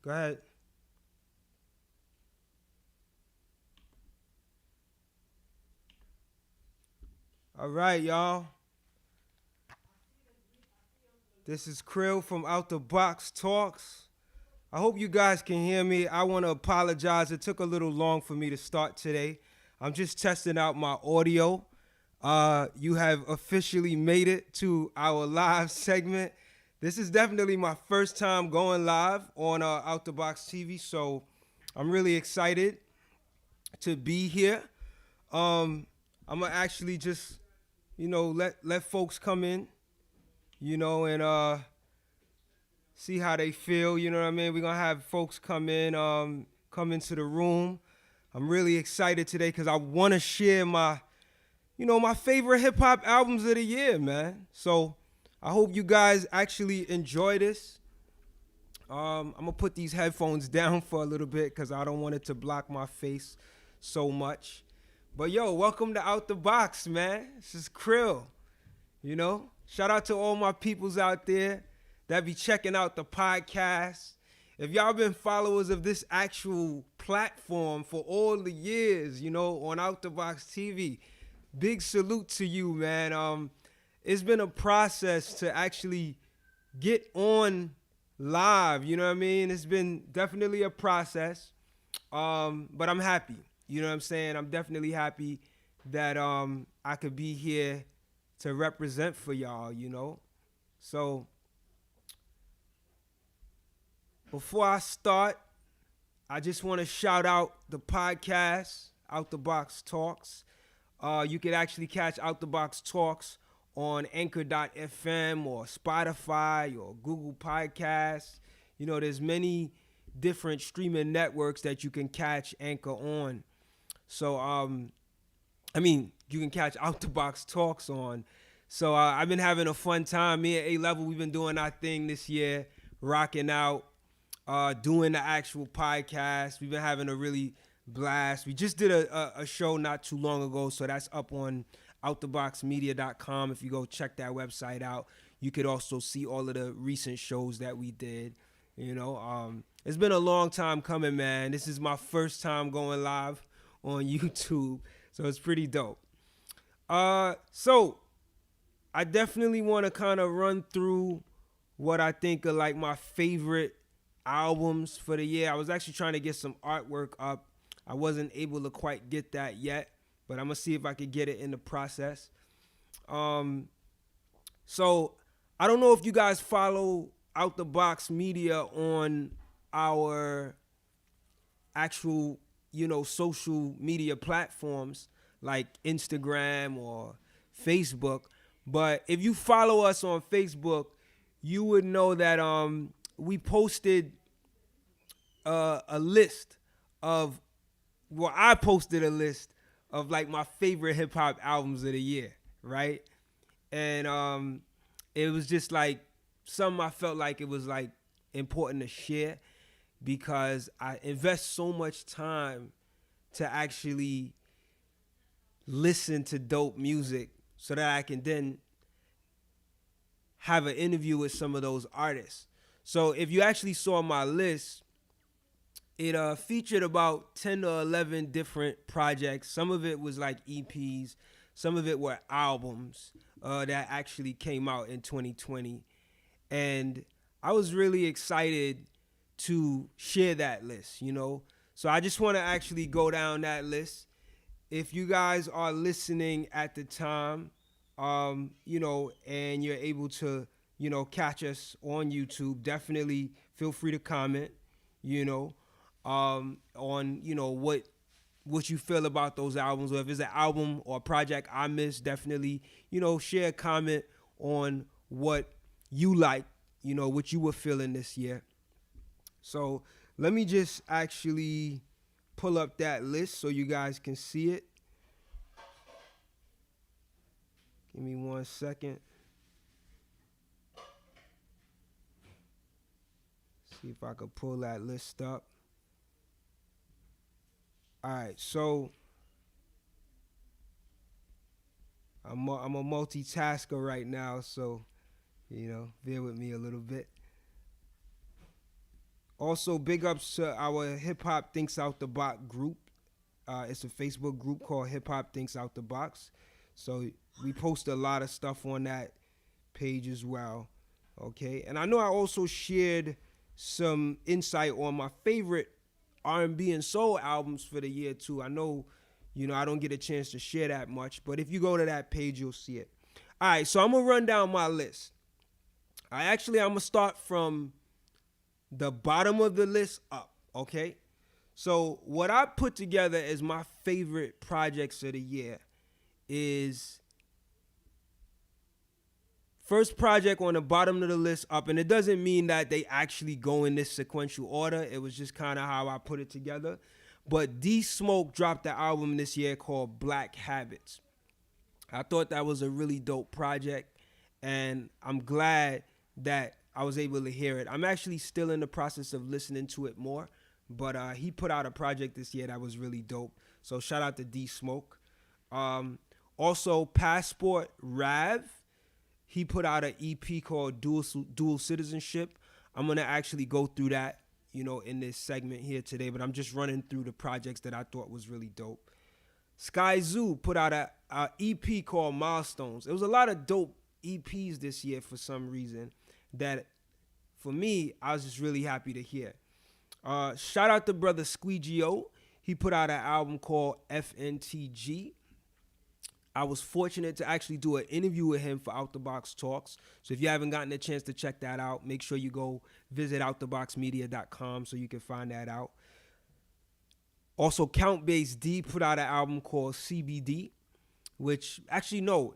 Go ahead. All right, y'all. This is Cril from Out the Box Talks. I hope you guys can hear me. I want to apologize. It took a little long for me to start today. I'm just testing out my audio. You have officially made it to our live segment. This is definitely my first time going live on Out the Box TV, so I'm really excited to be here. I'm gonna actually just, let folks come in, and see how they feel. You know what I mean? We're gonna have folks come into the room. I'm really excited today because I want to share my favorite hip hop albums of the year, man. So I hope you guys actually enjoy this. I'm gonna put these headphones down for a little bit because I don't want it to block my face so much. But yo, welcome to Out the Box, man. This is Cril. Shout out to all my peoples out there that be checking out the podcast. If y'all been followers of this actual platform for all the years, on Out the Box TV, big salute to you, man. It's been a process to actually get on live, you know what I mean? It's been definitely a process, but I'm happy. You know what I'm saying? I'm definitely happy that I could be here to represent for y'all. So before I start, I just want to shout out the podcast, Out the Box Talks. You could actually catch Out the Box Talks on Anchor.fm or Spotify or Google Podcasts. There's many different streaming networks that you can catch Anchor on. So, you can catch Out the Box Talks on. So I've been having a fun time. Me and A-Level, we've been doing our thing this year, rocking out, doing the actual podcast. We've been having a really blast. We just did a show not too long ago, so that's up on outtheboxmedia.com. If you go check that website out, you could also see all of the recent shows that we did. It's been a long time coming, man. This is my first time going live on YouTube, so it's pretty dope. So I definitely want to kind of run through what I think are like my favorite albums for the year. I was actually trying to get some artwork up. I wasn't able to quite get that yet, but I'm gonna see if I could get it in the process. So I don't know if you guys follow Out the Box Media on our actual, social media platforms like Instagram or Facebook. But if you follow us on Facebook, you would know that we posted a list of, I posted a list of like my favorite hip hop albums of the year, right? And it was just like something I felt like it was like important to share because I invest so much time to actually listen to dope music so that I can then have an interview with some of those artists. So if you actually saw my list, it featured about 10 to 11 different projects. Some of it was like EPs. Some of it were albums that actually came out in 2020. And I was really excited to share that list, So I just want to actually go down that list. If you guys are listening at the time, and you're able to, catch us on YouTube, definitely feel free to comment, on, what you feel about those albums, or if it's an album or a project I missed, definitely, share a comment on what you like, what you were feeling this year. So let me just actually pull up that list so you guys can see it. Give me 1 second. See if I could pull that list up. All right, so I'm a multitasker right now, so bear with me a little bit. Also, big ups to our Hip Hop Thinks Out the Box group. It's a Facebook group called Hip Hop Thinks Out the Box. So we post a lot of stuff on that page as well. Okay, and I know I also shared some insight on my favorite R&B and soul albums for the year too. I know, I don't get a chance to share that much, but if you go to that page, you'll see it. All right, so I'm gonna run down my list. I'm gonna start from the bottom of the list up. Okay, so what I put together as my favorite projects of the year is first project on the bottom of the list up, and it doesn't mean that they actually go in this sequential order. It was just kind of how I put it together. But D Smoke dropped the album this year called Black Habits. I thought that was a really dope project, and I'm glad that I was able to hear it. I'm actually still in the process of listening to it more, but he put out a project this year that was really dope. So shout out to D Smoke. Also, Passport Rav, he put out an EP called Dual Citizenship. I'm going to actually go through that, in this segment here today, but I'm just running through the projects that I thought was really dope. Skyzoo put out a EP called Milestones. It was a lot of dope EPs this year for some reason that, for me, I was just really happy to hear. Shout out to brother Squeegie O. He put out an album called FNTG. I was fortunate to actually do an interview with him for Out the Box Talks. So if you haven't gotten a chance to check that out, make sure you go visit outtheboxmedia.com so you can find that out. Also, Count Bass D put out an album called CBD, which actually, no,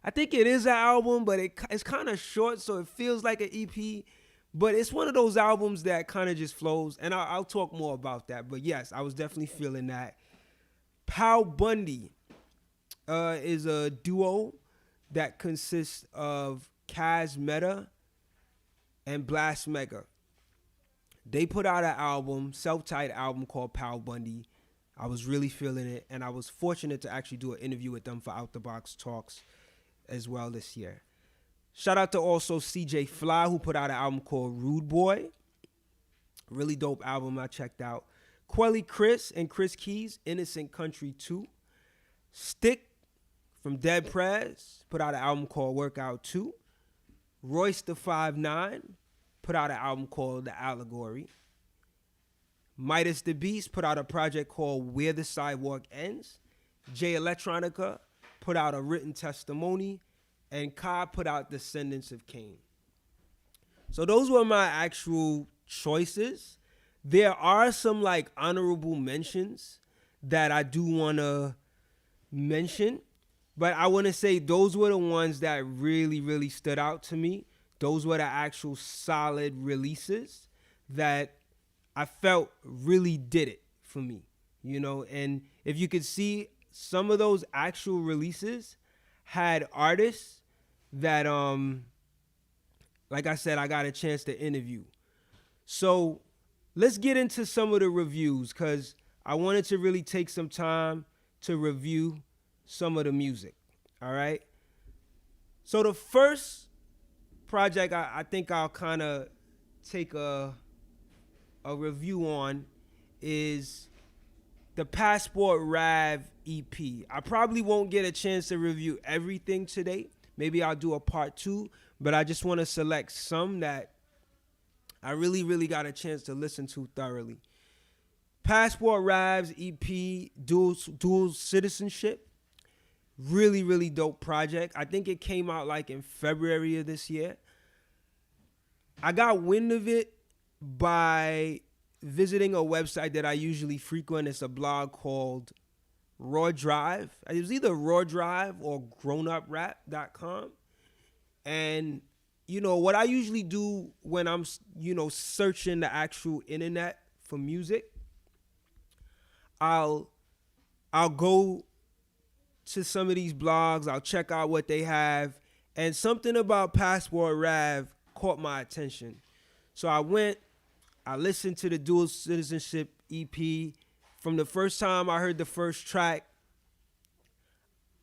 I think it is an album, but it's kind of short, so it feels like an EP. But it's one of those albums that kind of just flows, and I'll talk more about that. But yes, I was definitely feeling that. Pow Bundy is a duo that consists of Kaz Meta and Blast Mega. They put out an album, self-titled album called Pow Bundy. I was really feeling it, and I was fortunate to actually do an interview with them for Out the Box Talks as well this year. Shout out to also CJ Fly, who put out an album called Rude Boy. Really dope album I checked out. Quelle Chris and Chris Keys, Innocent Country 2. Stic from Dead Prez put out an album called Workout 2. Royce the 5'9" put out an album called The Allegory. Midaz the Beast put out a project called Where the Sidewalk Ends. Electronica put out a written testimony. And Quelle put out Descendants of Cain. So those were my actual choices. There are some honorable mentions that I do want to mention. But I want to say those were the ones that really, really stood out to me. Those were the actual solid releases that I felt really did it for me, And if you could see, some of those actual releases had artists that, like I said, I got a chance to interview. So let's get into some of the reviews, because I wanted to really take some time to review some of the music. All right. So the first project I think I'll kind of take a review on is the Passport Rav EP. I probably won't get a chance to review everything today. Maybe I'll do a part 2, but I just want to select some that I really, really got a chance to listen to thoroughly. Passport Rav's EP, Dual Citizenship. Really, really dope project. I think it came out in February of this year. I got wind of it by visiting a website that I usually frequent. It's a blog called Raw Drive. It was either Raw Drive or grownuprap.com. And, what I usually do when I'm, searching the actual internet for music, I'll go to some of these blogs. I'll check out what they have. And something about Passport Rav caught my attention. So I listened to the Dual Citizenship EP. From the first time I heard the first track,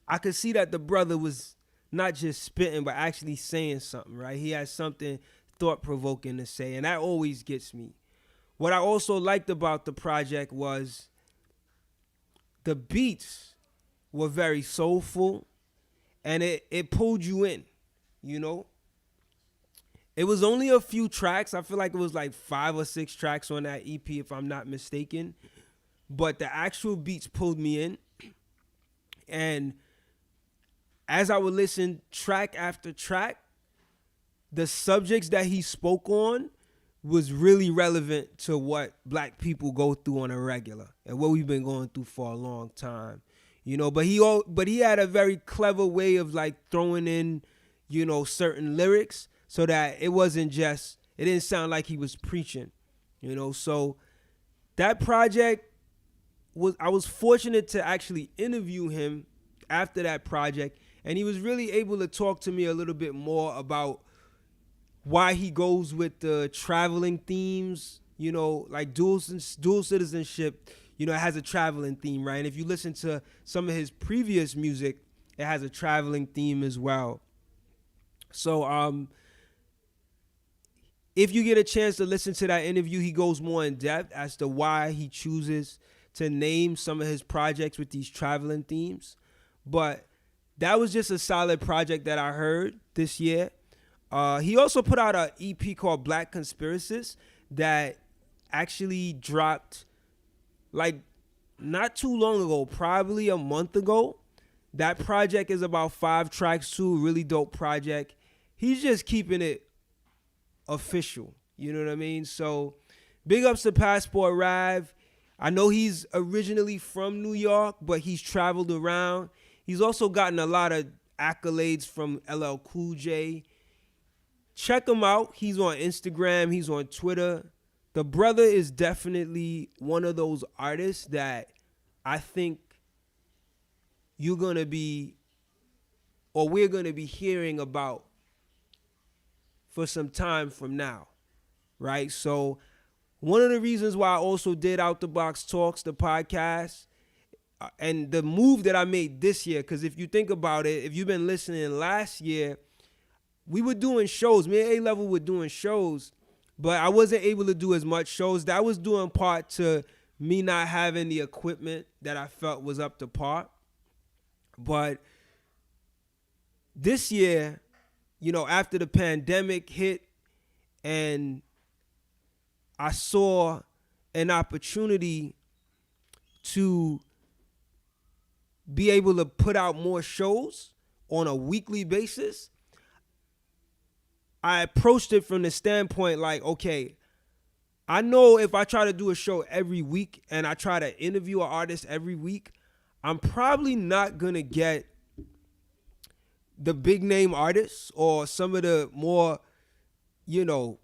I could see that the brother was not just spitting, but actually saying something, right? He has something thought-provoking to say, and that always gets me. what I also liked about the project was the beats were very soulful, and it pulled you in, you know. It was only a few tracks. I feel like it was like 5 or 6 tracks on that EP, if I'm not mistaken. But the actual beats pulled me in. And as I would listen track after track, the subjects that he spoke on was really relevant to what black people go through on a regular and what we've been going through for a long time. You know, but he had a very clever way of like throwing in, you know, certain lyrics so that it didn't sound like he was preaching, you know. So that project I was fortunate to actually interview him after that project, and he was really able to talk to me a little bit more about why he goes with the traveling themes, you know, like dual citizenship, you know, it has a traveling theme, right? And if you listen to some of his previous music, it has a traveling theme as well. So if you get a chance to listen to that interview, he goes more in depth as to why he chooses to name some of his projects with these traveling themes. But that was just a solid project that I heard this year. He also put out an EP called Black Conspiracist that actually dropped like not too long ago, probably a month ago. That project is about 5 tracks too, really dope project. He's just keeping it official, you know what I mean? So big ups to Passport Rav. I know he's originally from New York, but he's traveled around. He's also gotten a lot of accolades from LL Cool J. Check him out. He's on Instagram. He's on Twitter. The brother is definitely one of those artists that I think we're going to be hearing about for some time from now, right? So one of the reasons why I also did Out the Box Talks, the podcast, and the move that I made this year, because if you think about it, if you've been listening last year, we were doing shows. Me and A-Level were doing shows, but I wasn't able to do as much shows. That was due in part to me not having the equipment that I felt was up to par. But this year, you know, after the pandemic hit and I saw an opportunity to be able to put out more shows on a weekly basis, I approached it from the standpoint like, okay, I know if I try to do a show every week and I try to interview an artist every week, I'm probably not going to get the big name artists or some of the more, you know,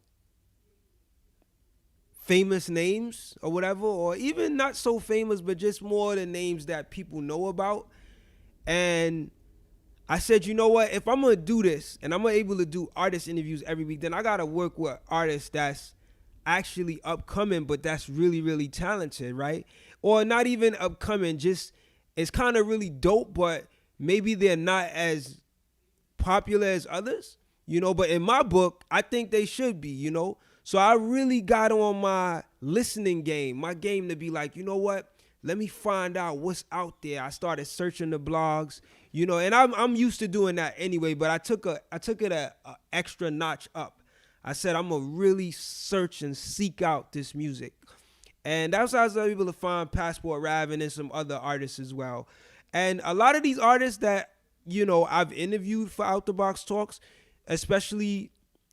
famous names or whatever, or even not so famous, but just more the names that people know about. And I said, you know what, if I'm going to do this and I'm able to do artist interviews every week, then I got to work with artists that's actually upcoming, but that's really, really talented, right? Or not even upcoming, just it's kind of really dope, but maybe they're not as popular as others, you know, but in my book, I think they should be, you know. So I really got on my listening game, my game to be like, you know what, let me find out what's out there. I started searching the blogs, you know, and I'm used to doing that anyway, but I took it a extra notch up. I said, I'm going to really search and seek out this music. And that's how I was able to find Passport Rav and some other artists as well. And a lot of these artists that, you know, I've interviewed for Out the Box Talks, especially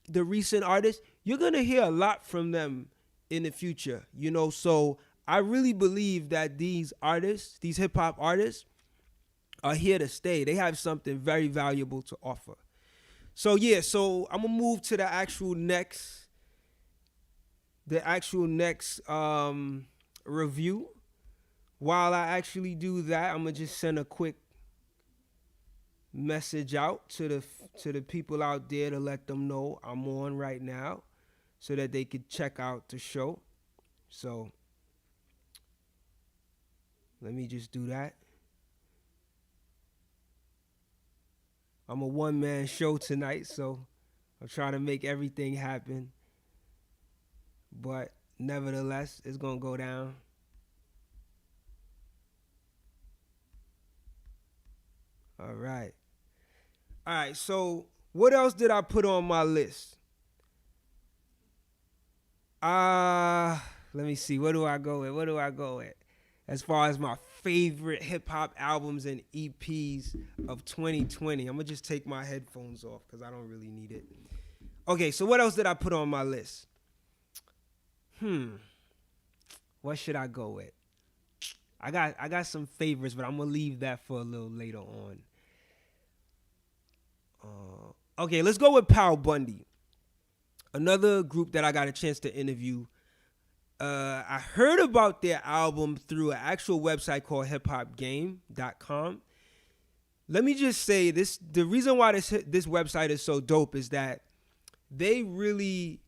the recent artists, you're going to hear a lot from them in the future, you know. So I really believe that these artists, these hip hop artists, are here to stay. They have something very valuable to offer. So yeah, so I'm gonna move to the actual next review. While I actually do that, I'm gonna just send a quick message out to the people out there to let them know I'm on right now, so that they could check out the show. So let me just do that. I'm a one-man show tonight, so I'm trying to make everything happen. But Nevertheless, it's gonna go down. All right. All right, so what else did I put on my list? Let me see. What do I go with? What do I go with? As far as my favorite hip hop albums and EPs of 2020, I'm gonna just take my headphones off because I don't really need it. Okay, so what else did I put on my list? What should I go with? I got some favorites, but I'm gonna leave that for a little later on. Okay, let's go with Pow Bundy, another group that I got a chance to interview. I heard about their album through an actual website called hiphopgame.com. Let me just say this: the reason why this website is so dope is that they really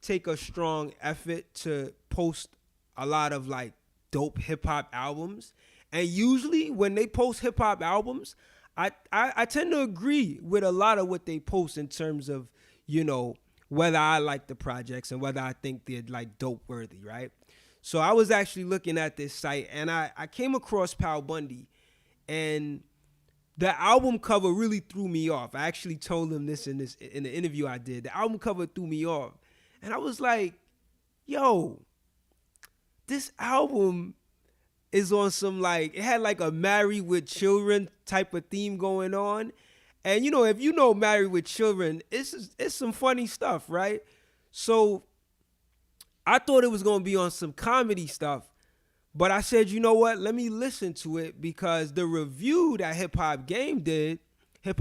take a strong effort to post a lot of like dope hip hop albums. And usually when they post hip hop albums, I tend to agree with a lot of what they post in terms of, whether I like the projects and whether I think they're like dope worthy, right? So I was actually looking at this site and I came across Pow Bundy, and the album cover really threw me off. I actually told them this in the interview I did. The album cover threw me off. And I was like, yo, this album is on some like, it had like a Married with Children type of theme going on. And if you know Married with Children, it's some funny stuff, right? So I thought it was going to be on some comedy stuff. But I said, you know what? Let me listen to it, because the review that Hip Hop Game did, did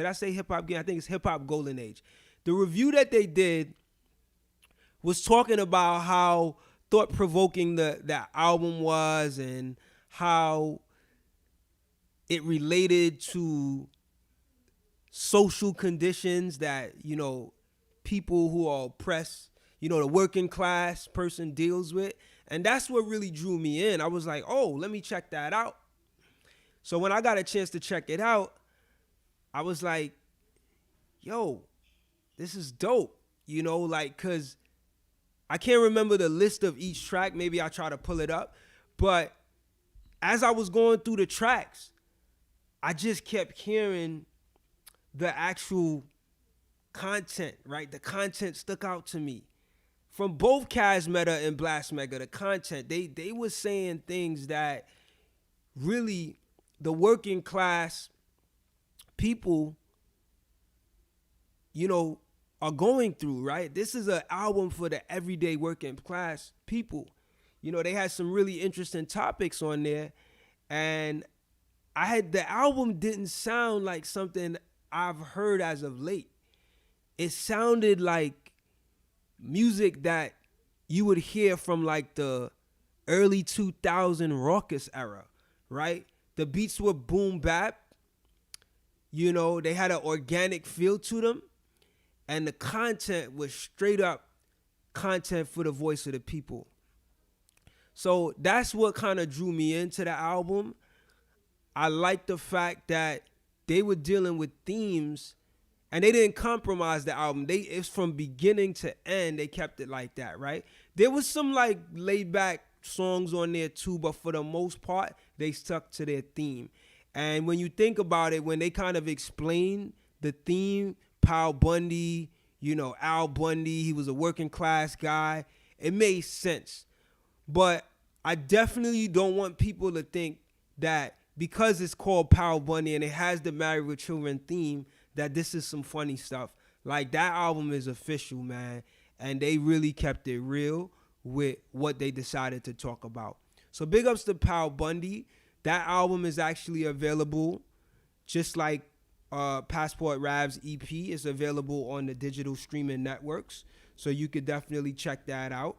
I say Hip Hop Game? I think it's Hip Hop Golden Age. The review that they did was talking about how thought-provoking that album was and how it related to social conditions that, people who are oppressed, the working class person deals with. And that's what really drew me in. I was like, oh, let me check that out. So when I got a chance to check it out, I was like, yo, this is dope. Because I can't remember the list of each track. Maybe I'll try to pull it up. But as I was going through the tracks, I just kept hearing the actual content, right? The content stuck out to me. From both Kaz Meta and Blast Mega, the content, they were saying things that really the working class people, are going through, right? This is an album for the everyday working class people. They had some really interesting topics on there, and the album didn't sound like something I've heard as of late. It sounded like music that you would hear from like the early 2000 raucous era, right? The beats were boom bap. They had an organic feel to them. And the content was straight up content for the voice of the people. So that's what kind of drew me into the album. I like the fact that they were dealing with themes and they didn't compromise the album. It's from beginning to end, they kept it like that, right? There was some like laid back songs on there too, but for the most part, they stuck to their theme. And when you think about it, when they kind of explain the theme, Pow Bundy, Al Bundy, he was a working class guy, it made sense. But I definitely don't want people to think that because it's called Pow Bundy and it has the Married with Children theme, that this is some funny stuff. Like, that album is official, man. And they really kept it real with what they decided to talk about. So big ups to Pow Bundy. That album is actually available, just like Passport Rav's EP is available on the digital streaming networks. So you could definitely check that out.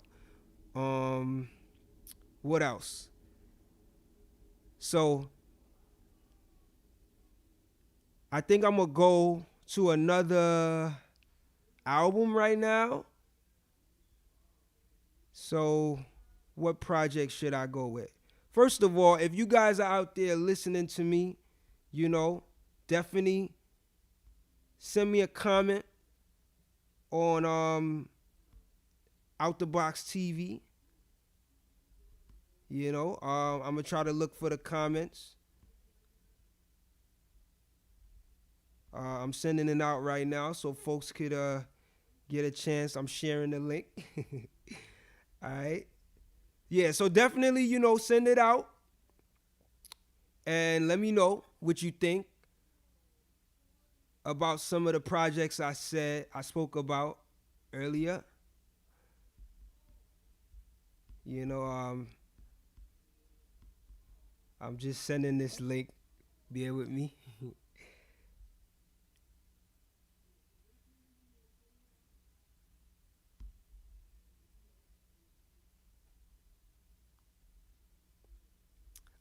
What else? So I think I'm going to go to another album right now. So what project should I go with? First of all, if you guys are out there listening to me, definitely send me a comment on Out the Box TV. You know, I'm gonna try to look for the comments. I'm sending it out right now so folks could get a chance. I'm sharing the link. All right. Yeah, so definitely, you know, send it out and let me know what you think about some of the projects I spoke about earlier. You know, I'm just sending this link. Bear with me.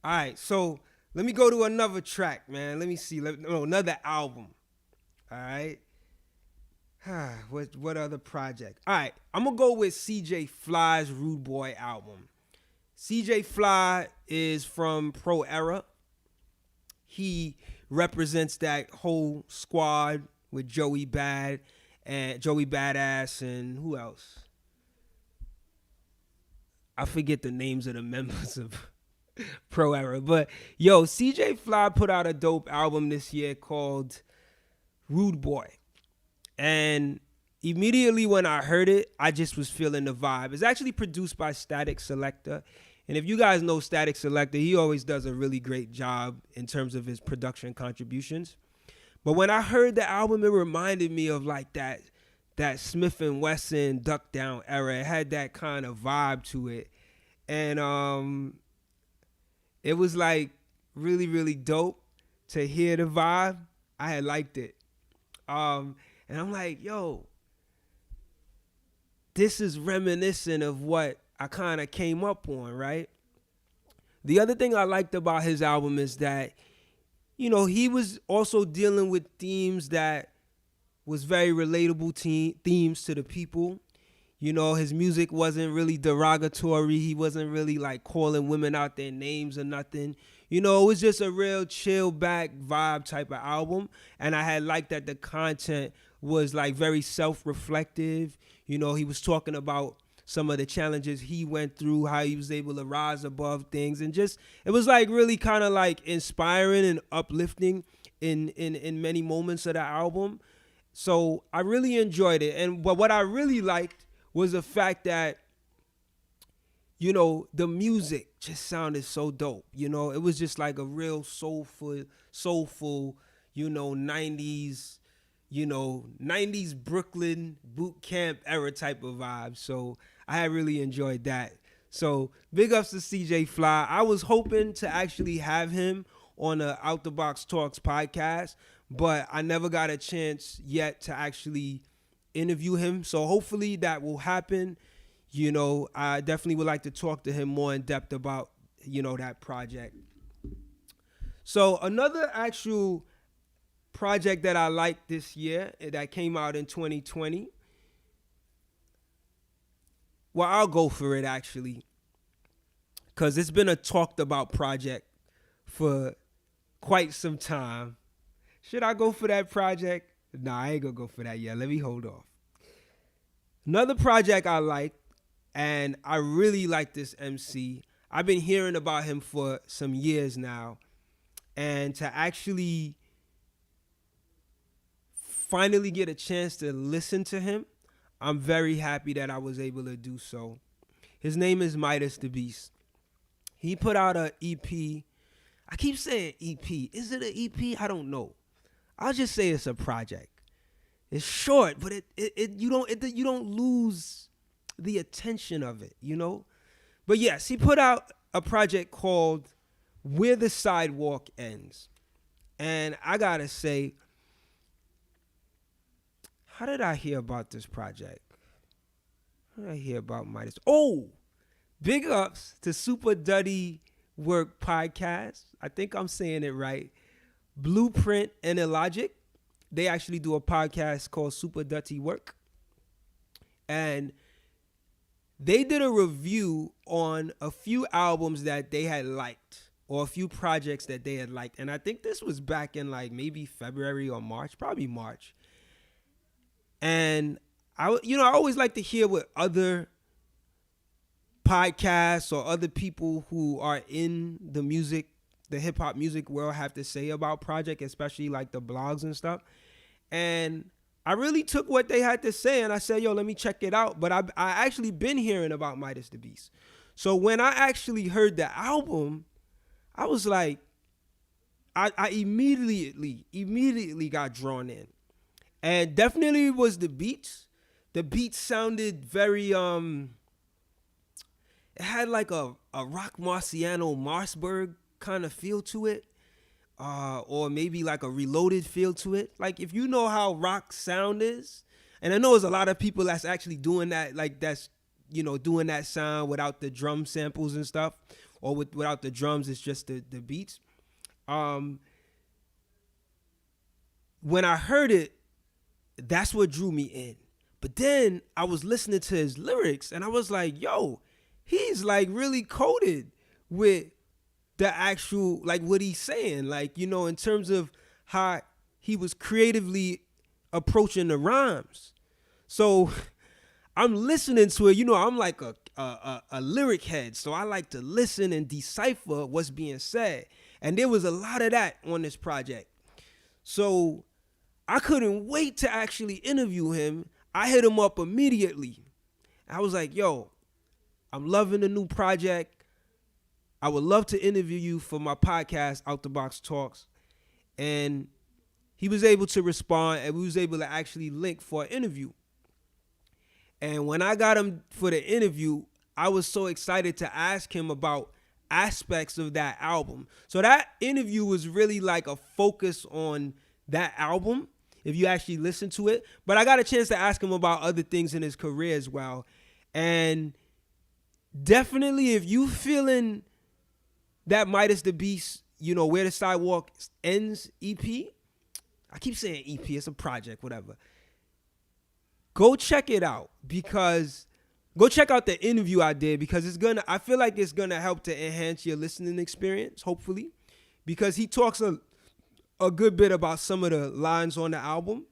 All right, so let me go to another track, man. Let me see. Another album. All right. What other project? All right, I'm gonna go with CJ Fly's Rude Boy album. CJ Fly is from Pro Era. He represents that whole squad with Joey Badass and who else? I forget the names of the members of Pro Era. But yo, CJ Fly put out a dope album this year called Rude Boy. And immediately when I heard it, I just was feeling the vibe. It's actually produced by Static Selector. And if you guys know Static Selector, he always does a really great job in terms of his production contributions. But when I heard the album, it reminded me of like that Smith & Wesson Duck Down era. It had that kind of vibe to it. And it was like really, really dope to hear the vibe. I had liked it. And I'm like, yo, this is reminiscent of what I kind of came up on, right? The other thing I liked about his album is that, you know, he was also dealing with themes that was very relatable themes to the people. You know, his music wasn't really derogatory. He wasn't really like calling women out their names or nothing. You know, it was just a real chill back vibe type of album. And I had liked that the content was like very self-reflective. You know, he was talking about some of the challenges he went through, how he was able to rise above things. And just, it was like really kind of like inspiring and uplifting in many moments of the album. So I really enjoyed it. But what I really liked was the fact that, you know, the music just sounded so dope. You know, it was just like a real soulful, you know, 90s Brooklyn boot camp era type of vibe. So I had really enjoyed that. So big ups to CJ Fly. I was hoping to actually have him on the Out the Box Talks podcast, but I never got a chance yet to actually interview him. So hopefully that will happen. You know, I definitely would like to talk to him more in depth about, you know, that project. So another actual project that I liked this year that came out in 2020. Well, I'll go for it actually, because it's been a talked about project for quite some time. Should I go for that project? Nah, I ain't gonna go for that yet. Let me hold off. Another project I like, and I really like this MC. I've been hearing about him for some years now. And to actually finally get a chance to listen to him, I'm very happy that I was able to do so. His name is Midaz the Beast. He put out an EP. I keep saying EP. Is it an EP? I don't know. I'll just say it's a project. It's short, but you don't lose the attention of it, you know? But yes, he put out a project called Where the Sidewalk Ends. And I gotta say, how did I hear about this project? How did I hear about Midaz? Oh, big ups to Super Duddy Work Podcast. I think I'm saying it right. Blueprint and Illogic. They actually do a podcast called Super Duddy Work. And they did a review on a few albums that they had liked, or a few projects that they had liked. And I think this was back in like maybe February or March, probably March. And I always like to hear what other podcasts or other people who are in the hip hop music world have to say about Project, especially like the blogs and stuff. And I really took what they had to say and I said, yo, let me check it out. But I actually been hearing about Midaz the Beast. So when I actually heard the album, I was like, I immediately got drawn in. And definitely was the beats. The beats sounded very, it had like a Rock Marciano Marsburg kind of feel to it. Or maybe like a Reloaded feel to it. Like if you know how rock sound is, and I know there's a lot of people that's actually doing that, like that's, doing that sound without the drum samples and stuff, or without the drums, it's just the beats. When I heard it, that's what drew me in. But then I was listening to his lyrics and I was like, yo, he's like really coded with the actual, like what he's saying, like, in terms of how he was creatively approaching the rhymes. So I'm listening to it, I'm like a lyric head. So I like to listen and decipher what's being said. And there was a lot of that on this project. So I couldn't wait to actually interview him. I hit him up immediately. I was like, yo, I'm loving the new project. I would love to interview you for my podcast, Out the Box Talks. And he was able to respond and we was able to actually link for an interview. And when I got him for the interview, I was so excited to ask him about aspects of that album. So that interview was really like a focus on that album, if you actually listen to it. But I got a chance to ask him about other things in his career as well. And definitely if you feeling that Midaz the Beast, Where the Sidewalk Ends EP. I keep saying EP, it's a project, whatever. Go check it out go check out the interview I did because I feel like it's gonna help to enhance your listening experience, hopefully. Because he talks a good bit about some of the lines on the album.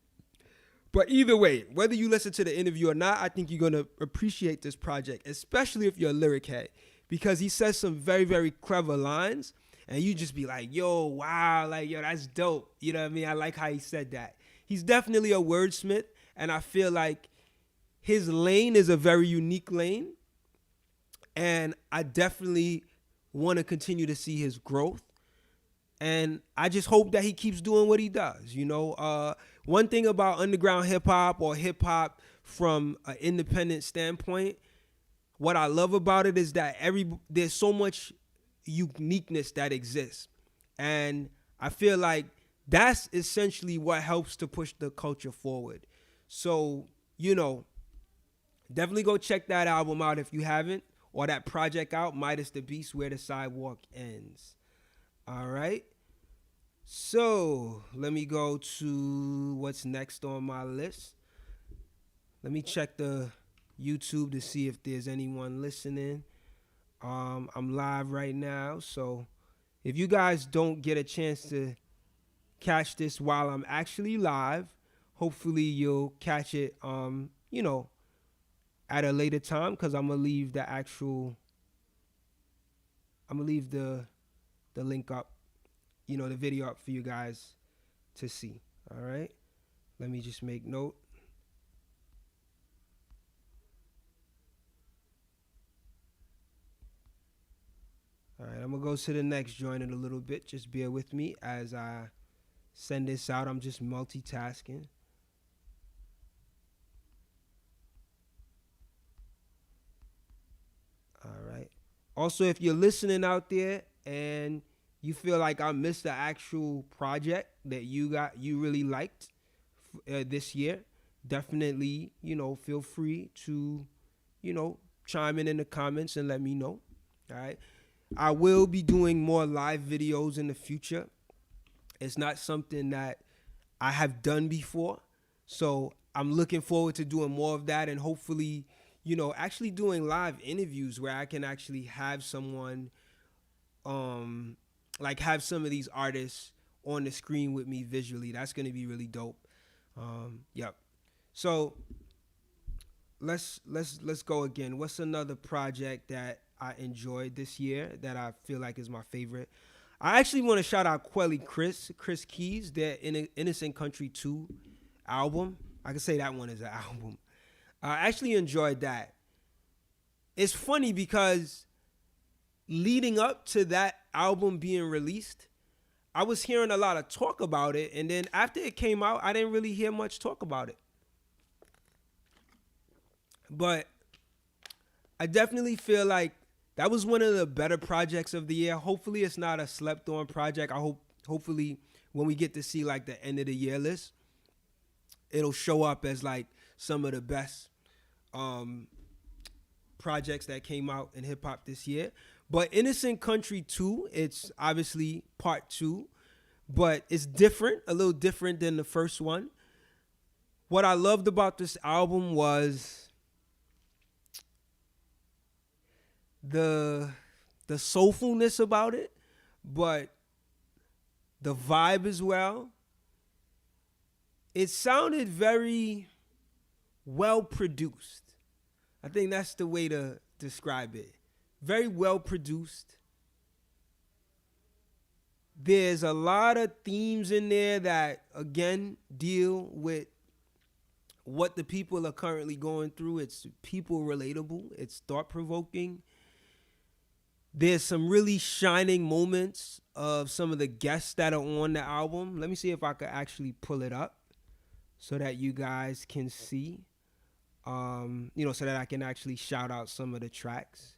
But either way, whether you listen to the interview or not, I think you're gonna appreciate this project, especially if you're a lyric head. Because he says some very, very clever lines and you just be like, yo, wow, like, yo, that's dope. You know what I mean? I like how he said that. He's definitely a wordsmith and I feel like his lane is a very unique lane and I definitely want to continue to see his growth. And I just hope that he keeps doing what he does. One thing about underground hip hop or hip hop from an independent standpoint, what I love about it is that there's so much uniqueness that exists. And I feel like that's essentially what helps to push the culture forward. So, definitely go check that album out if you haven't, or that project out, Midaz the Beast, Where the Sidewalk Ends. All right. So let me go to what's next on my list. Let me check the YouTube to see if there's anyone listening. I'm live right now, so if you guys don't get a chance to catch this while I'm actually live, hopefully you'll catch it at a later time, because I'm gonna leave the link up, the video up for you guys to see. All right, let me just make note. All right, I'm gonna go to the next joint in a little bit. Just bear with me as I send this out. I'm just multitasking. All right. Also, if you're listening out there and you feel like I missed the actual project that you really liked this year, definitely, feel free to, chime in the comments and let me know. All right. I will be doing more live videos in the future. It's not something that I have done before. So I'm looking forward to doing more of that and hopefully, actually doing live interviews where I can actually have someone, have some of these artists on the screen with me visually. That's going to be really dope. Yep. So let's go again. What's another project that I enjoyed this year that I feel like is my favorite? I actually want to shout out Quelle Chris Keys, their Innocent Country 2 album. I can say that one is an album. I actually enjoyed that. It's funny because leading up to that album being released, I was hearing a lot of talk about it, and then after it came out, I didn't really hear much talk about it. But I definitely feel like that was one of the better projects of the year. Hopefully it's not a slept on project. Hopefully when we get to see like the end of the year list, it'll show up as like some of the best projects that came out in hip hop this year. But Innocent Country 2, it's obviously part 2, but it's different, a little different than the first one. What I loved about this album was the soulfulness about it, but the vibe as well. It sounded very well produced. I think that's the way to describe it. Very well produced. There's a lot of themes in there that, again, deal with what the people are currently going through. It's people relatable. It's thought-provoking. There's some really shining moments of some of the guests that are on the album. Let me see if I could actually pull it up so that you guys can see, so that I can actually shout out some of the tracks.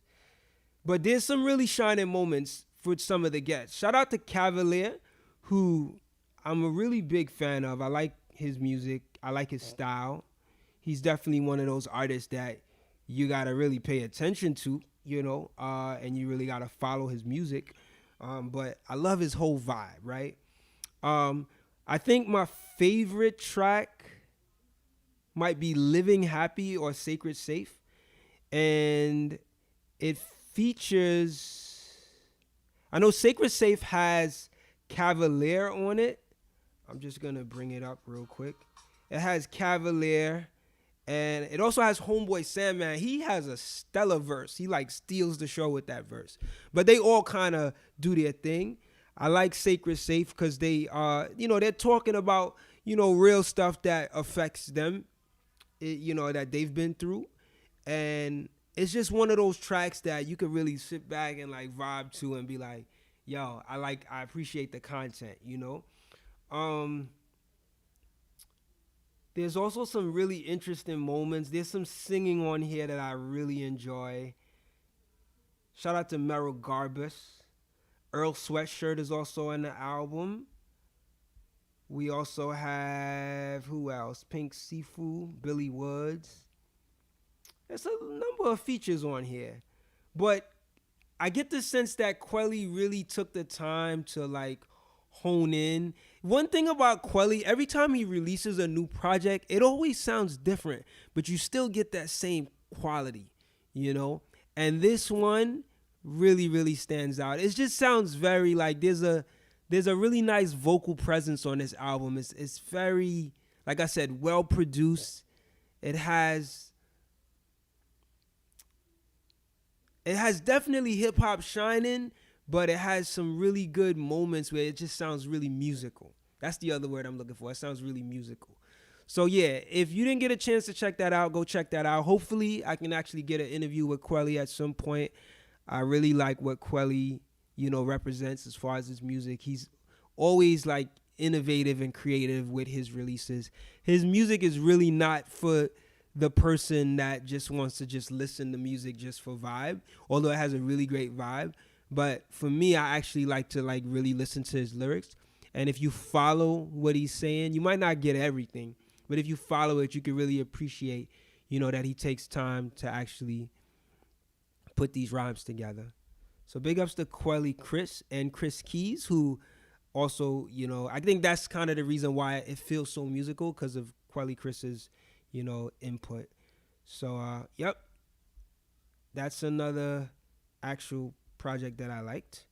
But there's some really shining moments for some of the guests. Shout out to Cavalier, who I'm a really big fan of. I like his music. I like his style. He's definitely one of those artists that you got to really pay attention to, and you really got to follow his music. But I love his whole vibe, right? I think my favorite track might be Living Happy or Sacred Safe. And it features, I know Sacred Safe has Cavalier on it. I'm just going to bring it up real quick. It has Cavalier. And it also has Homeboy Sandman. He has a stellar verse. He like steals the show with that verse. But they all kind of do their thing. I like Sacred Safe because they are, they're talking about, real stuff that affects them, that they've been through. And it's just one of those tracks that you could really sit back and like vibe to and be like, yo, I appreciate the content, There's also some really interesting moments. There's some singing on here that I really enjoy. Shout out to Merrill Garbus. Earl Sweatshirt is also in the album. We also have, who else? Pink Sifu, Billy Woods. There's a number of features on here. But I get the sense that Quelle really took the time to like hone in. One thing about Quelle, every time he releases a new project, it always sounds different, but you still get that same quality, And this one really, really stands out. It just sounds very like there's a really nice vocal presence on this album. It's very, like I said, well produced. It has definitely hip hop shining, but it has some really good moments where it just sounds really musical. That's the other word I'm looking for. It sounds really musical. So yeah, if you didn't get a chance to check that out, go check that out. Hopefully I can actually get an interview with Quelle at some point. I really like what Quelle, represents as far as his music. He's always like innovative and creative with his releases. His music is really not for the person that just wants to just listen to music just for vibe, although it has a really great vibe. But for me, I actually like to like really listen to his lyrics. And if you follow what he's saying, you might not get everything, but if you follow it, you can really appreciate, that he takes time to actually put these rhymes together. So big ups to Quelle Chris and Chris Keys, who also, I think that's kind of the reason why it feels so musical, because of Quelle Chris's, input. So, yep, that's another actual project that I liked.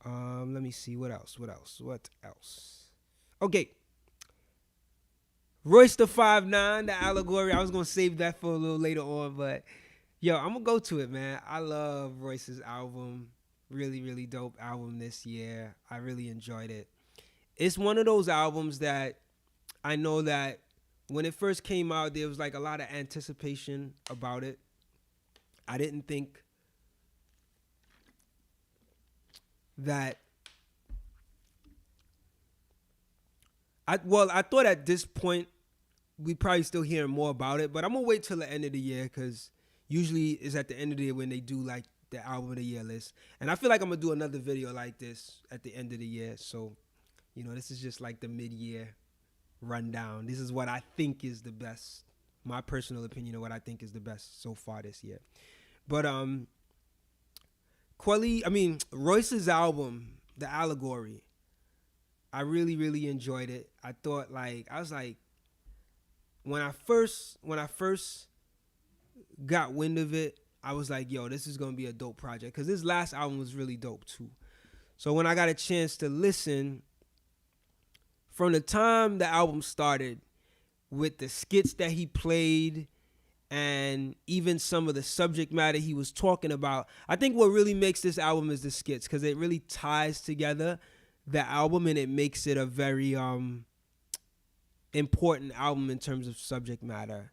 Let me see what else. Okay. Royce the 5'9", the Allegory. I was gonna save that for a little later on, but yo, I'm gonna go to it, man. I love Royce's album. Really, really dope album this year. I really enjoyed it. It's one of those albums that I know that when it first came out, there was like a lot of anticipation about it. I didn't think that I thought at this point we probably still hearing more about it, but I'm gonna wait till the end of the year because usually it's at the end of the year when they do like the album of the year list. And I feel like I'm gonna do another video like this at the end of the year. So, this is just like the mid-year rundown. This is what I think is the best, my personal opinion of what I think is the best so far this year. But Royce's album, The Allegory, I really, really enjoyed it. I thought I was like, when I first got wind of it, I was like, yo, this is gonna be a dope project. Cause his last album was really dope too. So when I got a chance to listen, from the time the album started, with the skits that he played and even some of the subject matter he was talking about, I think what really makes this album is the skits, because it really ties together the album and it makes it a very important album in terms of subject matter.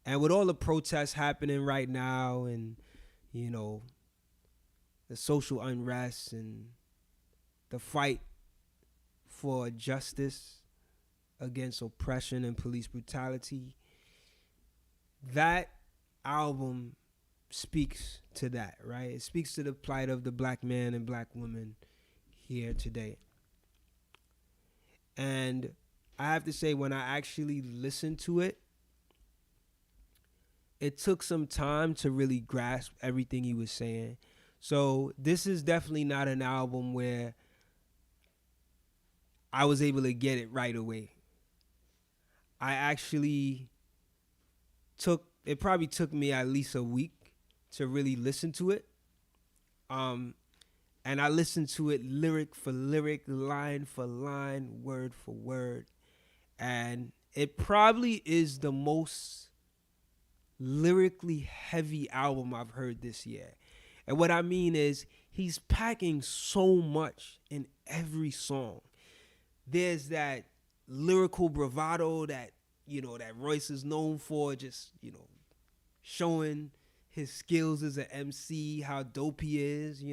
And with all the protests happening right now and, the social unrest and the fight for justice against oppression and police brutality, that album speaks to that, right? It speaks to the plight of the black man and black woman here today. And I have to say, when I actually listened to it, it took some time to really grasp everything he was saying. So this is definitely not an album where I was able to get it right away. I actually it probably took me at least a week to really listen to it. And I listened to it lyric for lyric, line for line, word for word. And it probably is the most lyrically heavy album I've heard this year. And what I mean is, he's packing so much in every song. There's that lyrical bravado that, that Royce is known for, just, showing his skills as an MC, how dope he is,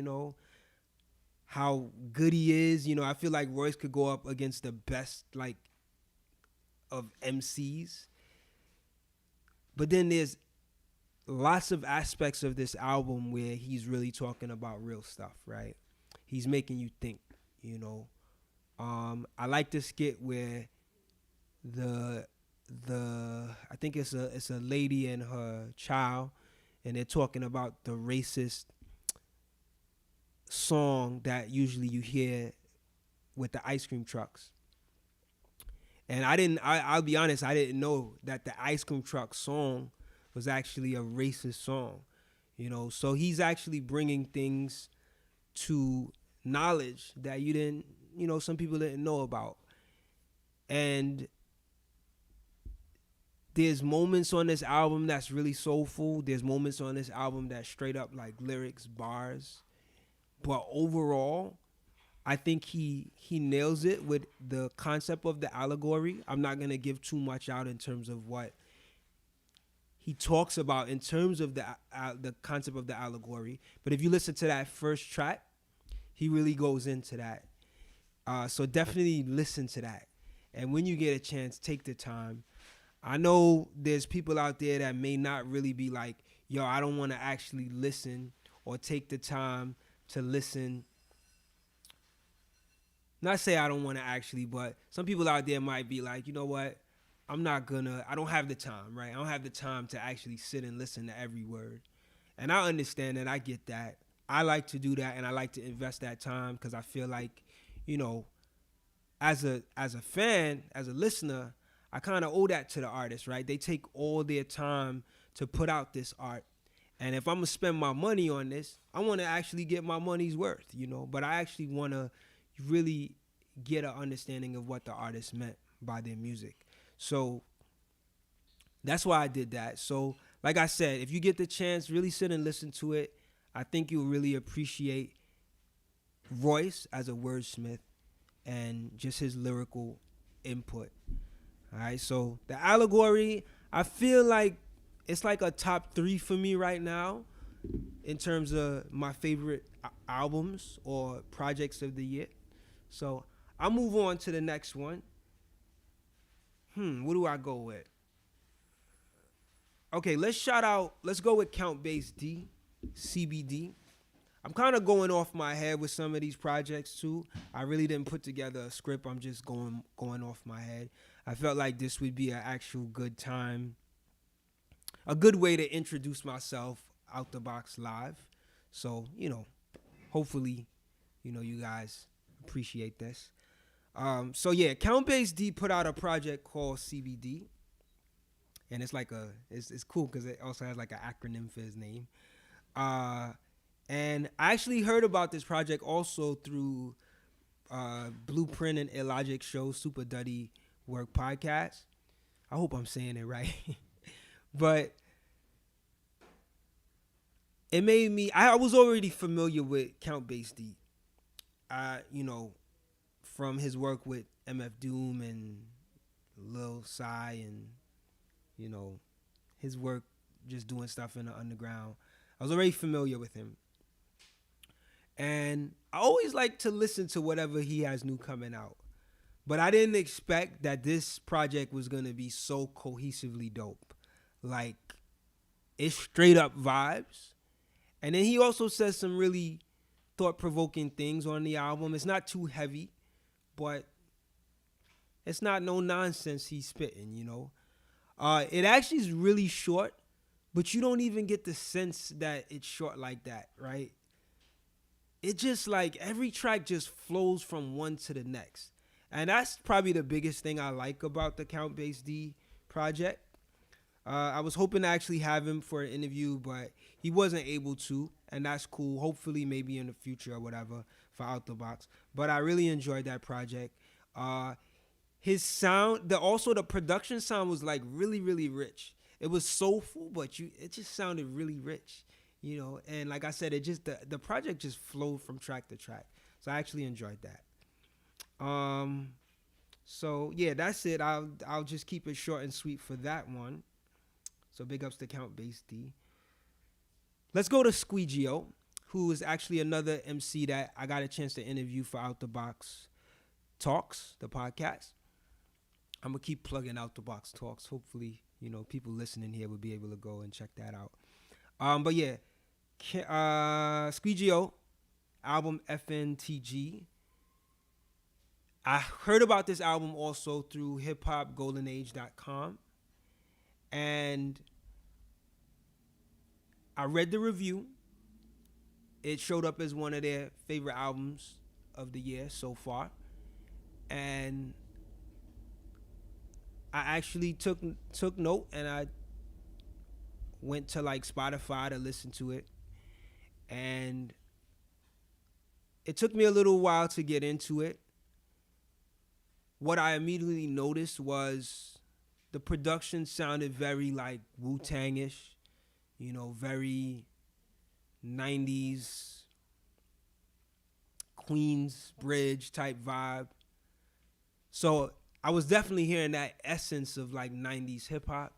how good he is. I feel like Royce could go up against the best, of MCs. But then there's lots of aspects of this album where he's really talking about real stuff, right? He's making you think, I like the skit where I think it's a lady and her child, and they're talking about the racist song that usually you hear with the ice cream trucks. And I'll be honest, I didn't know that the ice cream truck song was actually a racist song, So he's actually bringing things to knowledge that you didn't, some people didn't know about. And there's moments on this album that's really soulful. There's moments on this album that's straight up like lyrics, bars. But overall, I think he nails it with the concept of the allegory. I'm not going to give too much out in terms of what he talks about in terms of the concept of the allegory. But if you listen to that first track, he really goes into that. So definitely listen to that. And when you get a chance, take the time. I know there's people out there that may not really be like, yo, I don't want to actually listen or take the time to listen. Not say I don't want to actually, but some people out there might be like, you know what? I don't have the time, right? I don't have the time to actually sit and listen to every word. And I understand that. I get that. I like to do that, and I like to invest that time because I feel like, as a fan, as a listener, I kind of owe that to the artist, right? They take all their time to put out this art. And if I'm going to spend my money on this, I want to actually get my money's worth, But I actually want to really get an understanding of what the artist meant by their music. So that's why I did that. So like I said, if you get the chance, really sit and listen to it. I think you'll really appreciate Royce as a wordsmith and just his lyrical input. All right, so the Allegory, I feel like it's like a top 3 for me right now in terms of my favorite albums or projects of the year. So I'll move on to the next one. What do I go with? Okay, let's go with Count Bass D, CBD. I'm kind of going off my head with some of these projects too. I really didn't put together a script. I'm just going off my head. I felt like this would be an actual good time, a good way to introduce myself out the box live. So, hopefully, you guys appreciate this. So yeah, Count Bass D put out a project called CBD. And it's like it's cool because it also has like an acronym for his name. And I actually heard about this project also through Blueprint and Illogic Show, Super Duddy Work Podcast. I hope I'm saying it right. But it made me, I was already familiar with Count Bass D. From his work with MF Doom and Lil Psy and, his work just doing stuff in the underground. I was already familiar with him. And I always like to listen to whatever he has new coming out. But I didn't expect that this project was going to be so cohesively dope. Like, it's straight up vibes. And then he also says some really thought-provoking things on the album. It's not too heavy, but it's not no nonsense he's spitting, It actually is really short, but you don't even get the sense that it's short like that, right? It just like every track just flows from one to the next. And that's probably the biggest thing I like about the Count Bass D project. I was hoping to actually have him for an interview, but he wasn't able to, and that's cool. Hopefully maybe in the future or whatever for Out the Box. But I really enjoyed that project. His sound, also the production sound was like really, really rich. It was soulful, but it just sounded really rich, And like I said, it just the project just flowed from track to track. So I actually enjoyed that. So yeah, that's it. I'll just keep it short and sweet for that one. So big ups to Count Bass D. Let's go to Squeegie O, who is actually another MC that I got a chance to interview for Out the Box Talks, the podcast. I'm going to keep plugging Out the Box Talks. Hopefully, people listening here will be able to go and check that out. But yeah, Squeegie O, album FNTG. I heard about this album also through hiphopgoldenage.com. And I read the review. It showed up as one of their favorite albums of the year so far. And I actually took note, and I went to like Spotify to listen to it. And it took me a little while to get into it. What I immediately noticed was the production sounded very like Wu-Tang-ish, very 90s Queensbridge type vibe. So I was definitely hearing that essence of like 90s hip hop.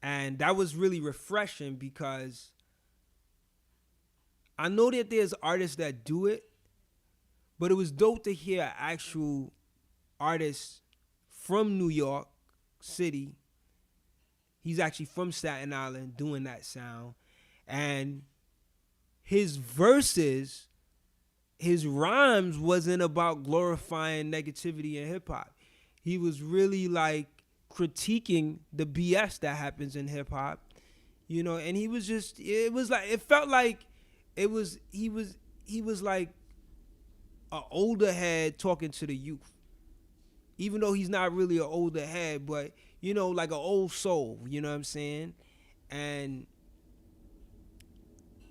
And that was really refreshing because I know that there's artists that do it, but it was dope to hear an actual artist from New York City. He's actually from Staten Island doing that sound. And his verses, his rhymes wasn't about glorifying negativity in hip hop. He was really like critiquing the BS that happens in hip hop, and he was just, he was like an older head talking to the youth. Even though he's not really an older head, but, like an old soul, you know what I'm saying? And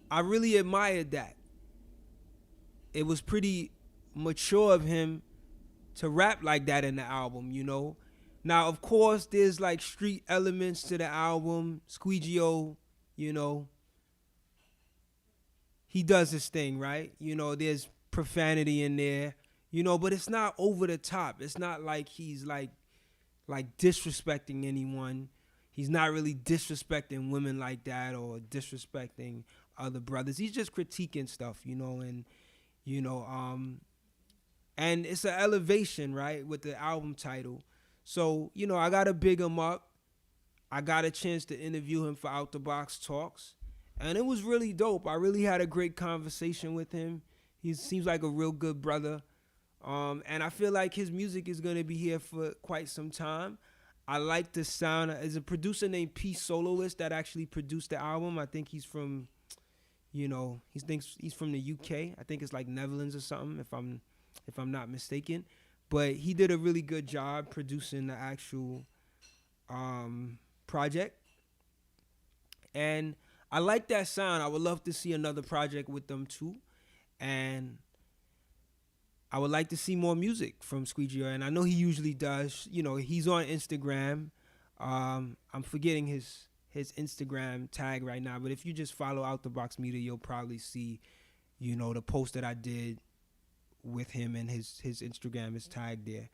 I really admired that. It was pretty mature of him to rap like that in the album, Now, of course, there's like street elements to the album. Squeegie O, you know, he does his thing, right? There's profanity in there, but it's not over the top. It's not like he's like disrespecting anyone. He's not really disrespecting women like that or disrespecting other brothers. He's just critiquing stuff, you know, um, and it's an elevation, right, with the album title. So, I gotta big him up. I got a chance to interview him for Out the Box Talks, and it was really dope. I really had a great conversation with him. He seems like a real good brother, and I feel like his music is gonna be here for quite some time. I like the sound. There's a producer named P Soloist that actually produced the album. I think he's from, he thinks he's from the UK. I think it's like Netherlands or something, if I'm not mistaken. But he did a really good job producing the actual project. And I like that sound. I would love to see another project with them too. And I would like to see more music from Squeegie O. And I know he usually does. He's on Instagram. I'm forgetting his Instagram tag right now. But if you just follow Out the Box Media, you'll probably see, the post that I did with him, and his Instagram is tagged there.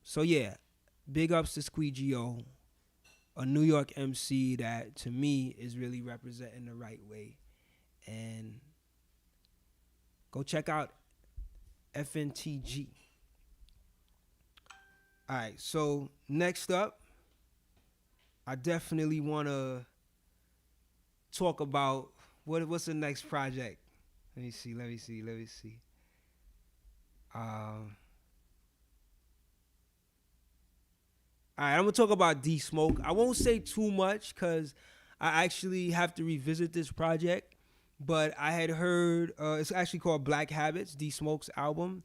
So yeah, big ups to Squeegie O, a New York MC that to me is really representing the right way. And go check out FNTG. All right, so next up, I definitely want to talk about what's the next project. Let me see. All right, I'm gonna talk about D Smoke. I won't say too much because I actually have to revisit this project. But I had heard it's actually called Black Habits, D Smoke's album.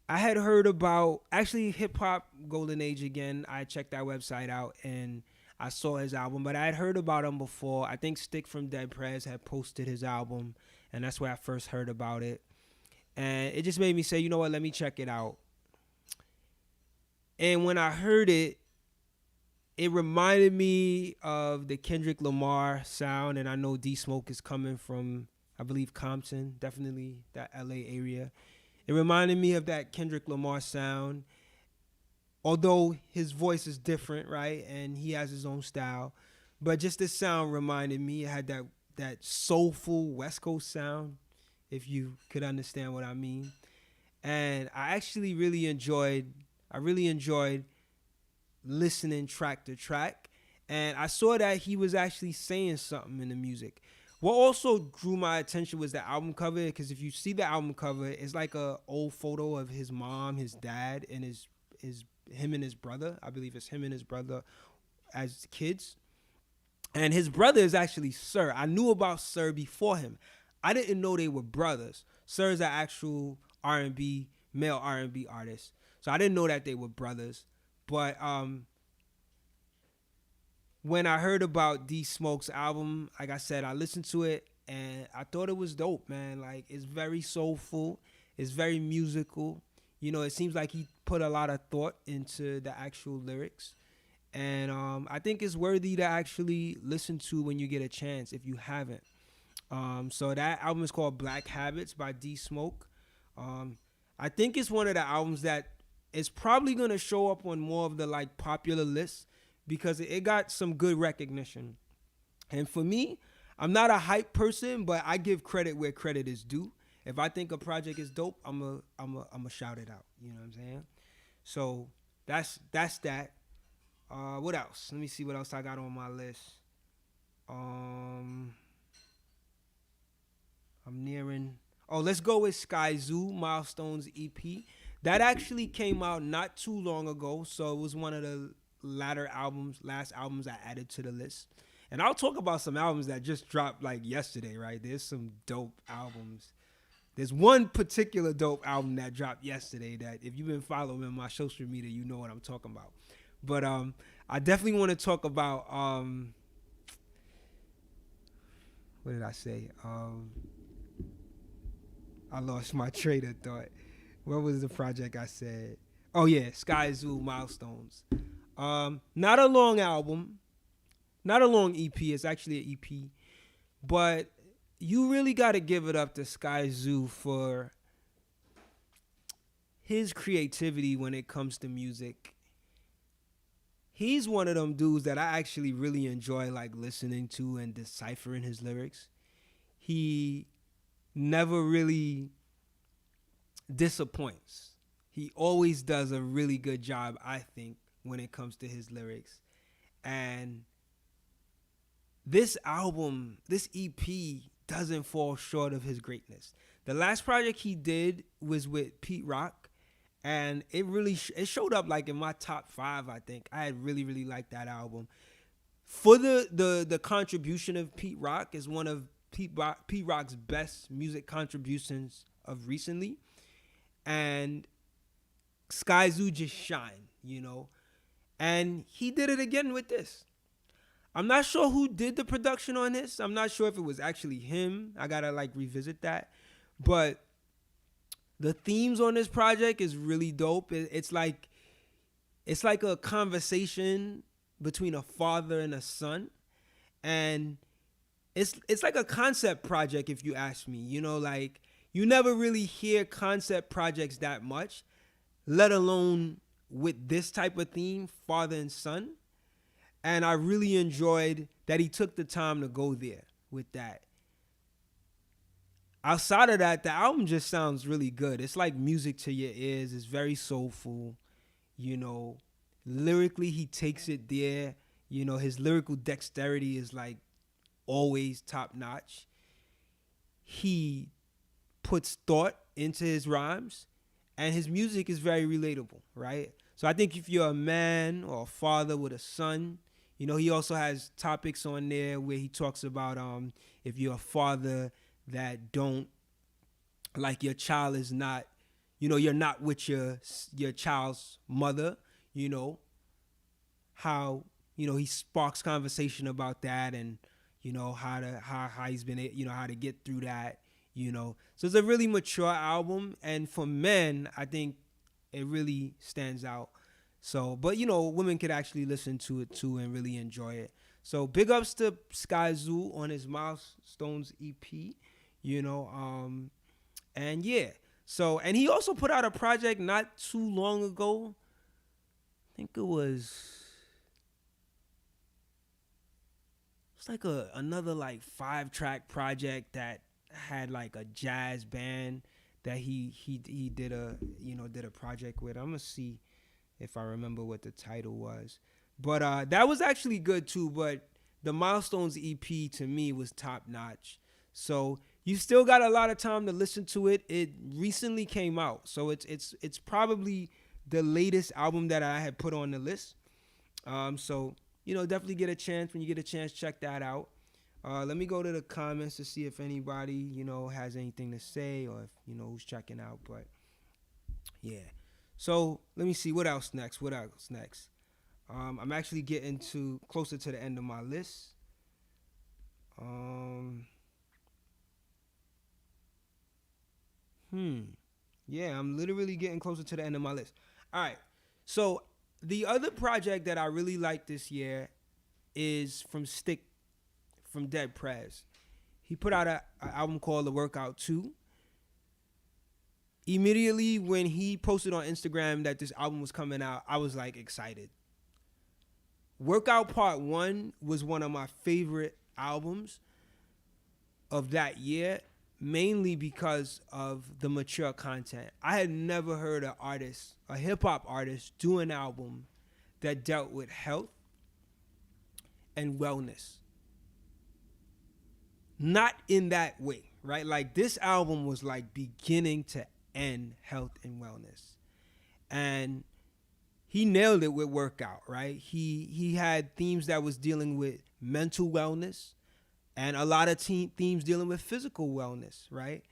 I had heard about actually Hip Hop Golden Age again. I checked that website out and I saw his album, but I had heard about him before. I think Stic from Dead Prez had posted his album, and that's where I first heard about it. And it just made me say, you know what, let me check it out. And when I heard it, it reminded me of the Kendrick Lamar sound, and I know D Smoke is coming from, I believe, Compton, definitely that LA area. It reminded me of that Kendrick Lamar sound, although his voice is different, right? And he has his own style. But just the sound reminded me. It had that soulful West Coast sound, if you could understand what I mean. And I actually really enjoyed listening track to track. And I saw that he was actually saying something in the music. What also drew my attention was the album cover, because if you see the album cover, it's like a old photo of his mom, his dad, and him and his brother. I believe it's him and his brother as kids. And his brother is actually Sir. I knew about Sir before him. I didn't know they were brothers. Sir is an actual R&B, male R&B artist. So I didn't know that they were brothers. But when I heard about D Smoke's album, like I said, I listened to it and I thought it was dope, man. Like, it's very soulful. It's very musical. It seems like he put a lot of thought into the actual lyrics. And I think it's worthy to actually listen to when you get a chance if you haven't. So that album is called Black Habits by D Smoke. I think it's one of the albums that is probably going to show up on more of the like popular lists because it got some good recognition. And for me, I'm not a hype person, but I give credit where credit is due. If I think a project is dope, I'm a shout it out. You know what I'm saying? So that's that. What else? Let me see what else I got on my list. I'm nearing. Oh, let's go with Skyzoo, Milestones EP. That actually came out not too long ago, so it was one of the last albums I added to the list. And I'll talk about some albums that just dropped like yesterday, right? There's some dope albums. There's one particular dope album that dropped yesterday that if you've been following my social media, you know what I'm talking about. But I definitely want to talk about, what did I say? I lost my train of thought. What was the project I said? Oh yeah, Skyzoo Milestones. Not a long album, not a long EP. It's actually an EP, but you really got to give it up to Skyzoo for his creativity when it comes to music. He's one of them dudes that I actually really enjoy like listening to and deciphering his lyrics. He never really disappoints. He always does a really good job, I think, when it comes to his lyrics. And this album, this EP doesn't fall short of his greatness. The last project he did was with Pete Rock, and it really it showed up like in my top 5, I think. I had really liked that album. For the contribution of Pete Rock is one of Pete Rock's best music contributions of recently. And Skyzoo just shined, you know. And he did it again with this. I'm not sure who did the production on this. I'm not sure if it was actually him. I gotta like revisit that. But the themes on this project is really dope. It's like a conversation between a father and a son. And it's like a concept project, if you ask me. You know, like you never really hear concept projects that much, let alone with this type of theme, father and son. And I really enjoyed that he took the time to go there with that. Outside of that, the album just sounds really good. It's like music to your ears. It's very soulful, you know. Lyrically, he takes it there. You know, his lyrical dexterity is like always top notch. He puts thought into his rhymes, and his music is very relatable, right? So I think if you're a man or a father with a son, you know, he also has topics on there where he talks about if you're a father that don't, like your child is not, you know, you're not with your child's mother, you know, how, you know, he sparks conversation about that, and, you know, how he's been, you know, how to get through that, you know. So it's a really mature album, and for men, I think it really stands out. So, but you know, women could actually listen to it too and really enjoy it. So big ups to Skyzoo on his Milestones EP, you know, and yeah. So, and he also put out a project not too long ago. I think it was, it's like another like 5-track project that had like a jazz band that he did a project with. I'm gonna see if I remember what the title was. But that was actually good too. But the Milestones EP to me was top notch. So you still got a lot of time to listen to it. It recently came out, so it's probably the latest album that I had put on the list. So you know, definitely get a chance. When you get a chance, check that out. Let me go to the comments to see if anybody, you know, has anything to say, or if, you know, who's checking out. But yeah. So let me see what else next. I'm actually getting closer to the end of my list. Yeah, I'm literally getting closer to the end of my list. All right. So the other project that I really like this year is from Stic, from Dead Prez. He put out an album called The Workout 2. Immediately when he posted on Instagram that this album was coming out, I was like excited. Workout Part 1 was one of my favorite albums of that year, mainly because of the mature content. I had never heard a hip-hop artist, do an album that dealt with health and wellness. Not in that way, right? Like this album was like beginning to end health and wellness. And he nailed it with Workout, right? He had themes that was dealing with mental wellness and a lot of themes dealing with physical wellness, right?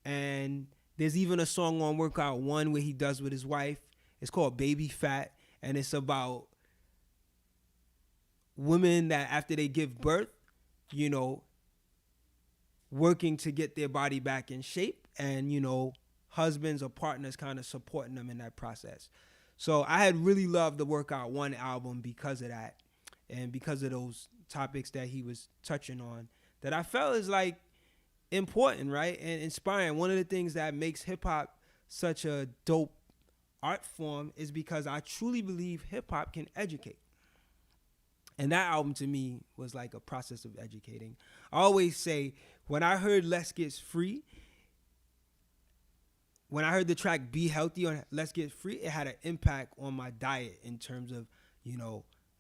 And there's even a song on Workout 1 where he does with his wife. It's called Baby Fat, and it's about women that after they give birth, you know, working to get their body back in shape and, you know, husbands or partners kind of supporting them in that process. So I had really loved the Workout One album because of that, and because of those topics that he was touching on that I felt is like important, right, and inspiring. One of the things that makes hip hop such a dope art form is because I truly believe hip hop can educate. And that album to me was like a process of educating. I always say when I heard Let's Get Free, when I heard the track Be Healthy on Let's Get Free, it had an impact on my diet in terms of,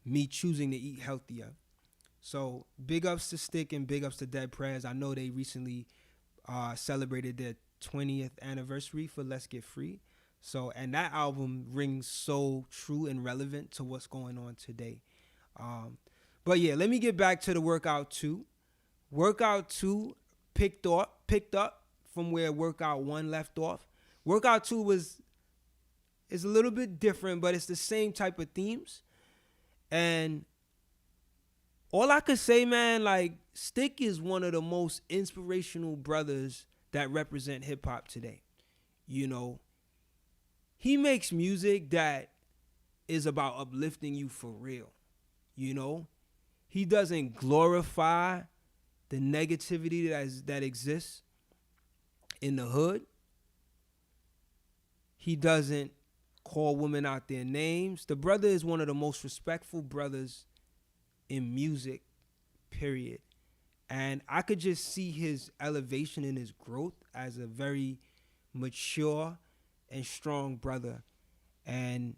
me choosing to eat healthier. So big ups to Stic and big ups to Dead Prez. I know they recently celebrated their 20th anniversary for Let's Get Free. So, and that album rings so true and relevant to what's going on today. But yeah, let me get back to the Workout 2. Workout 2 picked up from where Workout 1 left off. Workout 2 is a little bit different, but it's the same type of themes. And all I could say, man, like, Stic is one of the most inspirational brothers that represent hip hop today. He makes music that is about uplifting you for real. He doesn't glorify the negativity that exists in the hood. He doesn't call women out their names. The brother is one of the most respectful brothers in music, period. And I could just see his elevation and his growth as a very mature and strong brother. And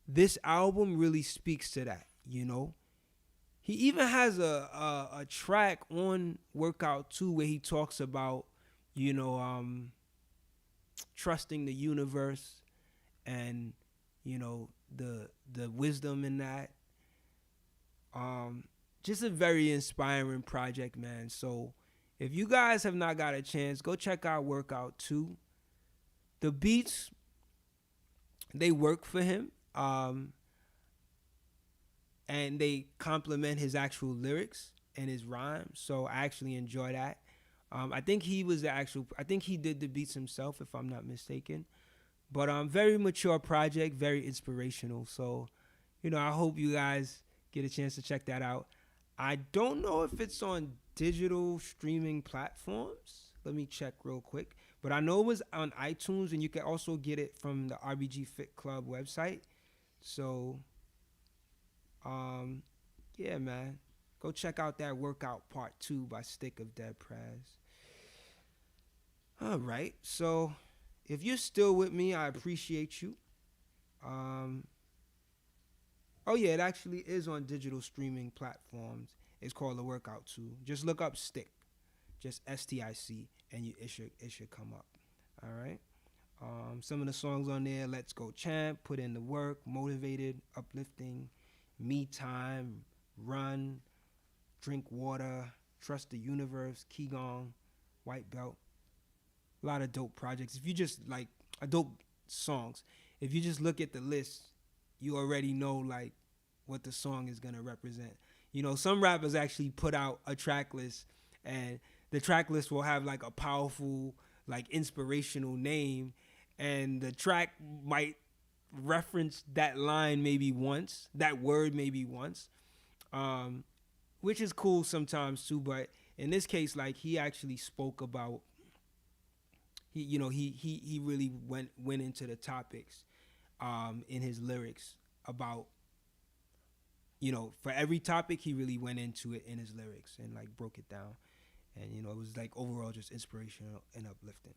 this album really speaks to that, He even has a track on Workout 2 where he talks about, trusting the universe and, the wisdom in that. Just a very inspiring project, man. So if you guys have not got a chance, go check out Workout 2. The beats, they work for him. And they complement his actual lyrics and his rhymes. So I actually enjoy that. I think he did the beats himself, if I'm not mistaken. But very mature project, very inspirational. So, I hope you guys get a chance to check that out. I don't know if it's on digital streaming platforms. Let me check real quick. But I know it was on iTunes, and you can also get it from the RBG Fit Club website. So, yeah, man. Go check out that Workout Part 2 by Stic of Dead Prez. All right. So, if you're still with me, I appreciate you. Oh, yeah, it actually is on digital streaming platforms. It's called The Workout 2. Just look up Stic. Just STIC, and it should come up. All right. Some of the songs on there: Let's Go Champ, Put in the Work, Motivated, Uplifting, Me Time, Run, Drink Water, Trust the Universe, Qigong, White Belt. A lot of dope projects. If you just like dope songs, if you just look at the list, you already know like what the song is gonna represent. Some rappers actually put out a track list, and the track list will have like a powerful, like inspirational name, and the track might reference that line maybe once, that word maybe once, which is cool sometimes too. But in this case, like, he actually spoke about, he really went into the topics in his lyrics about, for every topic he really went into it in his lyrics and like broke it down. And, it was like overall just inspirational and uplifting.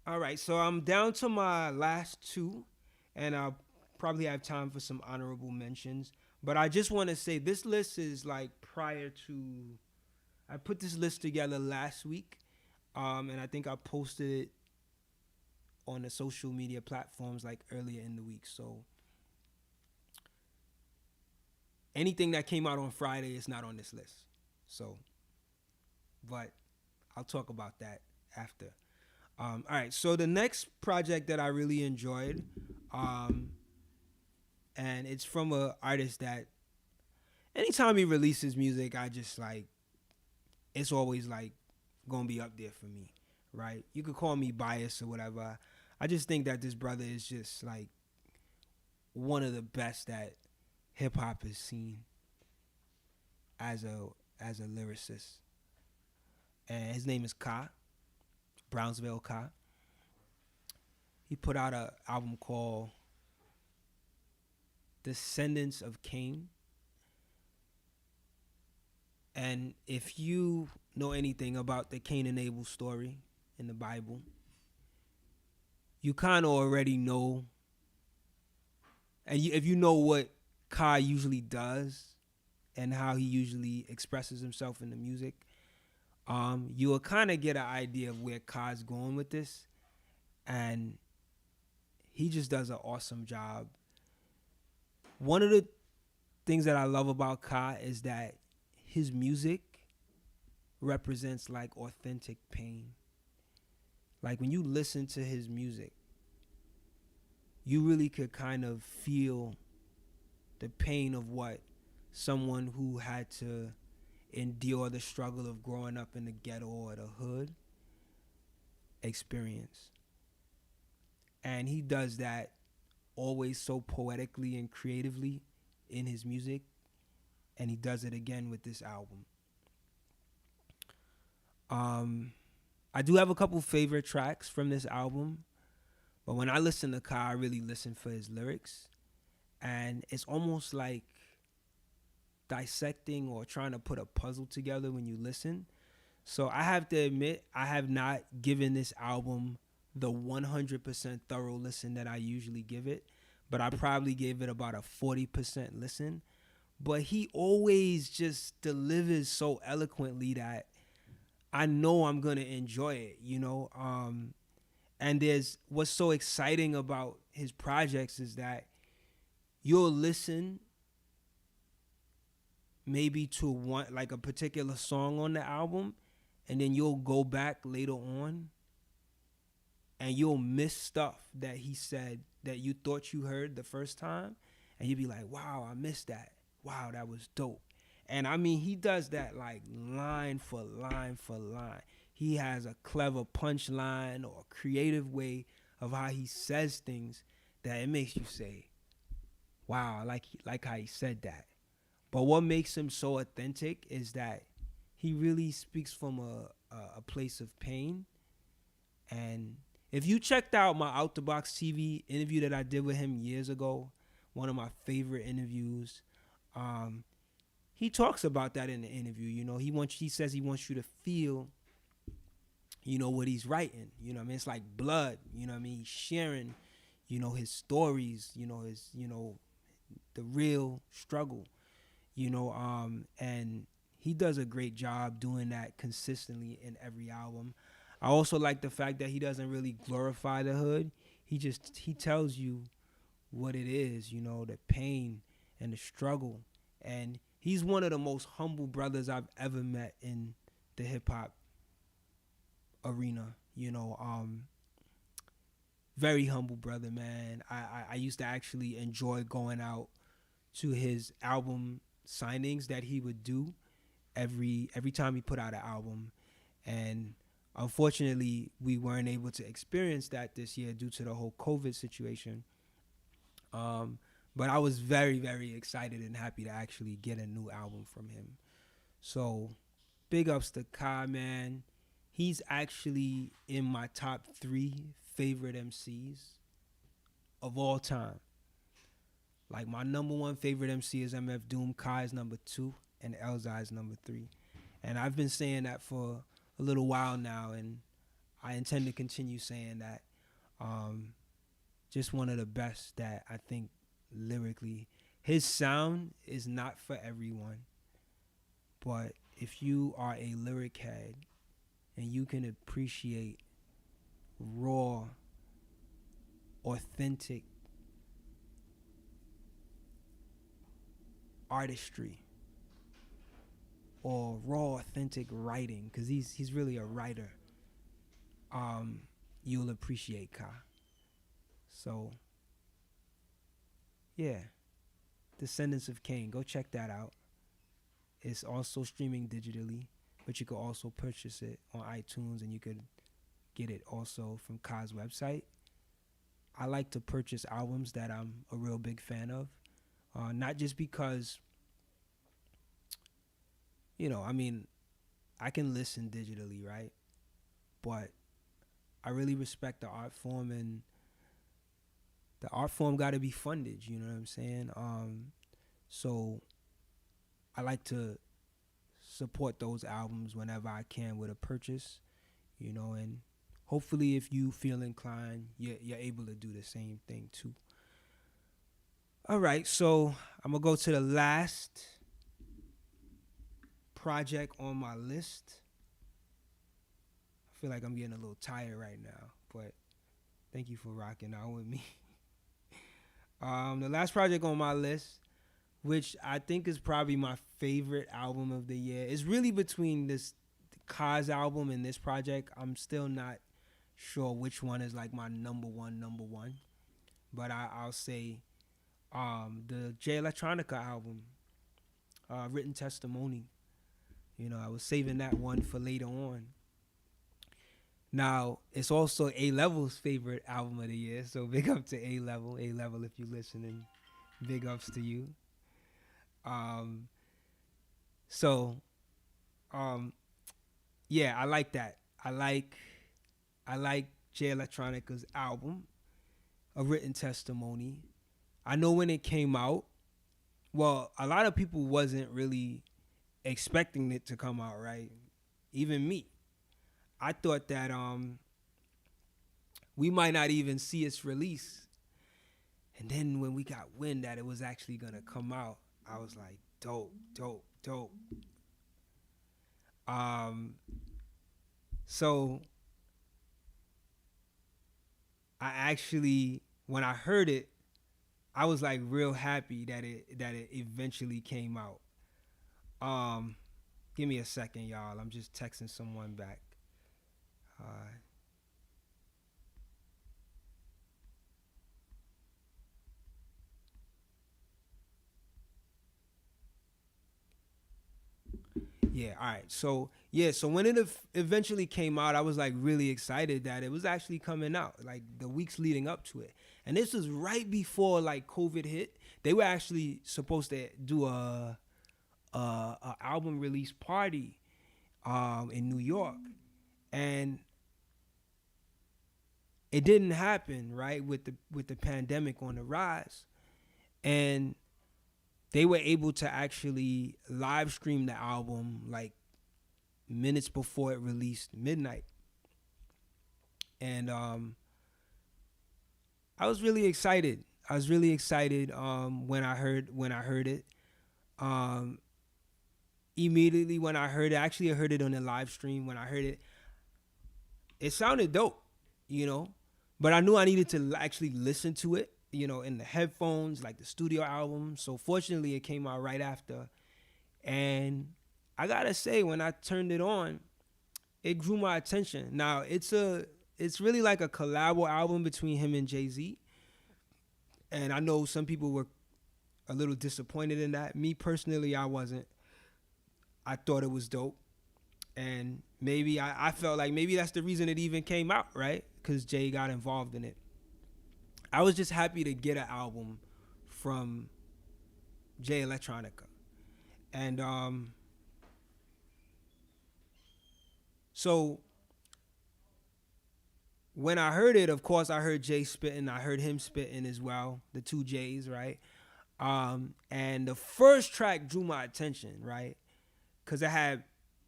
All right, so I'm down to my last two, and I'll probably have time for some honorable mentions. But I just want to say this list is like prior to, I put this list together last week, and I think I posted it on the social media platforms like earlier in the week. So anything that came out on Friday is not on this list. So, but I'll talk about that after. All right, so the next project that I really enjoyed, and it's from an artist that anytime he releases music, I just like, it's always like gonna be up there for me. right? You could call me biased or whatever. I just think that this brother is just like one of the best that hip hop has seen as a lyricist. And his name is Ka, Brownsville Ka. He put out an album called Descendants of Cain. And if you know anything about the Cain and Abel story in the Bible, you kind of already know. And if you know what Ka usually does and how he usually expresses himself in the music, you will kind of get an idea of where Ka's going with this. And he just does an awesome job. One of the things that I love about Ka is that his music represents like authentic pain. Like when you listen to his music, you really could kind of feel the pain of what someone who had to endure the struggle of growing up in the ghetto or the hood experience. And he does that always so poetically and creatively in his music. And he does it again with this album. I do have a couple favorite tracks from this album, but when I listen to Ka, I really listen for his lyrics. And it's almost like dissecting or trying to put a puzzle together when you listen. So I have to admit, I have not given this album the 100% thorough listen that I usually give it, but I probably gave it about a 40% listen. But he always just delivers so eloquently that I know I'm going to enjoy it, you know? And there's what's so exciting about his projects is that you'll listen maybe to one, like a particular song on the album, and then you'll go back later on and you'll miss stuff that he said that you thought you heard the first time, and you'll be like, wow, I missed that. Wow, that was dope. And I mean, he does that like line for line for line. He has a clever punchline or a creative way of how he says things that it makes you say, wow, I like how he said that. But what makes him so authentic is that he really speaks from a place of pain. And if you checked out my Out the Box TV interview that I did with him years ago, one of my favorite interviews, he talks about that in the interview. You know, he says he wants you to feel, you know, what he's writing. You know what I mean? It's like blood. You know what I mean? He's sharing, you know, his stories, you know, his, you know, the real struggle, you know, and he does a great job doing that consistently in every album. I also like the fact that he doesn't really glorify the hood. He tells you what it is, you know, the pain and the struggle. And he's one of the most humble brothers I've ever met in the hip hop arena, you know. Very humble brother, man. I used to actually enjoy going out to his album signings that he would do every time he put out an album. And unfortunately, we weren't able to experience that this year due to the whole COVID situation. But I was very, very excited and happy to actually get a new album from him. So big ups to Ka, man. He's actually in my top 3 favorite MCs of all time. Like my number 1 favorite MC is MF Doom, Ka is number 2, and Elzai is number 3. And I've been saying that for a little while now, and I intend to continue saying that. Just one of the best that I think lyrically. His sound is not for everyone, but if you are a lyric head and you can appreciate raw, authentic artistry or raw, authentic writing, because he's really a writer, you'll appreciate Ka. So, yeah, Descendants of Cain, go check that out. It's also streaming digitally, but you could also purchase it on iTunes, and you could get it also from Kai's website. I like to purchase albums that I'm a real big fan of. Not just because, I mean, I can listen digitally, right? But I really respect the art form, and the art form got to be funded, you know what I'm saying? So I like to support those albums whenever I can with a purchase, and hopefully if you feel inclined, you're able to do the same thing too. All right, so I'm going to go to the last project on my list. I feel like I'm getting a little tired right now, but thank you for rocking out with me. The last project on my list, which I think is probably my favorite album of the year, is really between this Kai's album and this project. I'm still not sure which one is like my number one, but I'll say the Electronica album, Written Testimony. I was saving that one for later on. Now, it's also A-Level's favorite album of the year, so big up to A-Level. A-Level, if you're listening, big ups to you. Yeah, I like that. I like Jay Electronica's album, A Written Testimony. I know when it came out, well, a lot of people wasn't really expecting it to come out, right? Even me. I thought that we might not even see its release. And then when we got wind that it was actually gonna come out, I was like, dope. So I actually, when I heard it, I was like real happy that it eventually came out. Give me a second, y'all. I'm just texting someone back. Yeah, all right. So when it eventually came out, I was like really excited that it was actually coming out, like the weeks leading up to it. And this was right before like COVID hit. They were actually supposed to do a album release party in New York, and it didn't happen, right, with the pandemic on the rise. And they were able to actually live stream the album like minutes before it released, midnight. And I was really excited. When I heard it. Immediately when I heard it, actually I heard it on the live stream. When I heard it, it sounded dope, but I knew I needed to actually listen to it, in the headphones, like the studio album. So fortunately it came out right after. And I gotta say, when I turned it on, it drew my attention. Now it's really like a collabo album between him and Jay-Z. And I know some people were a little disappointed in that. Me personally, I wasn't. I thought it was dope. And maybe I felt like maybe that's the reason it even came out, right? Because Jay got involved in it. I was just happy to get an album from Jay Electronica. And so when I heard it, of course, I heard Jay spitting. I heard him spitting as well, the two Jays, right? And the first track drew my attention, right? Because it had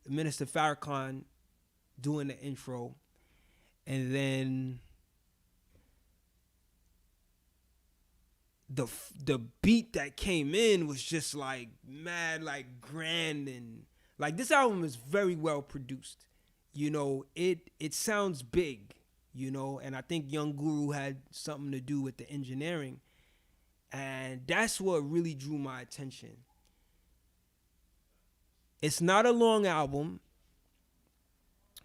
Minister Farrakhan doing the intro. And then the beat that came in was just like mad, like grand, and like this album is very well produced. It sounds big, and I think Young Guru had something to do with the engineering, and that's what really drew my attention. It's not a long album.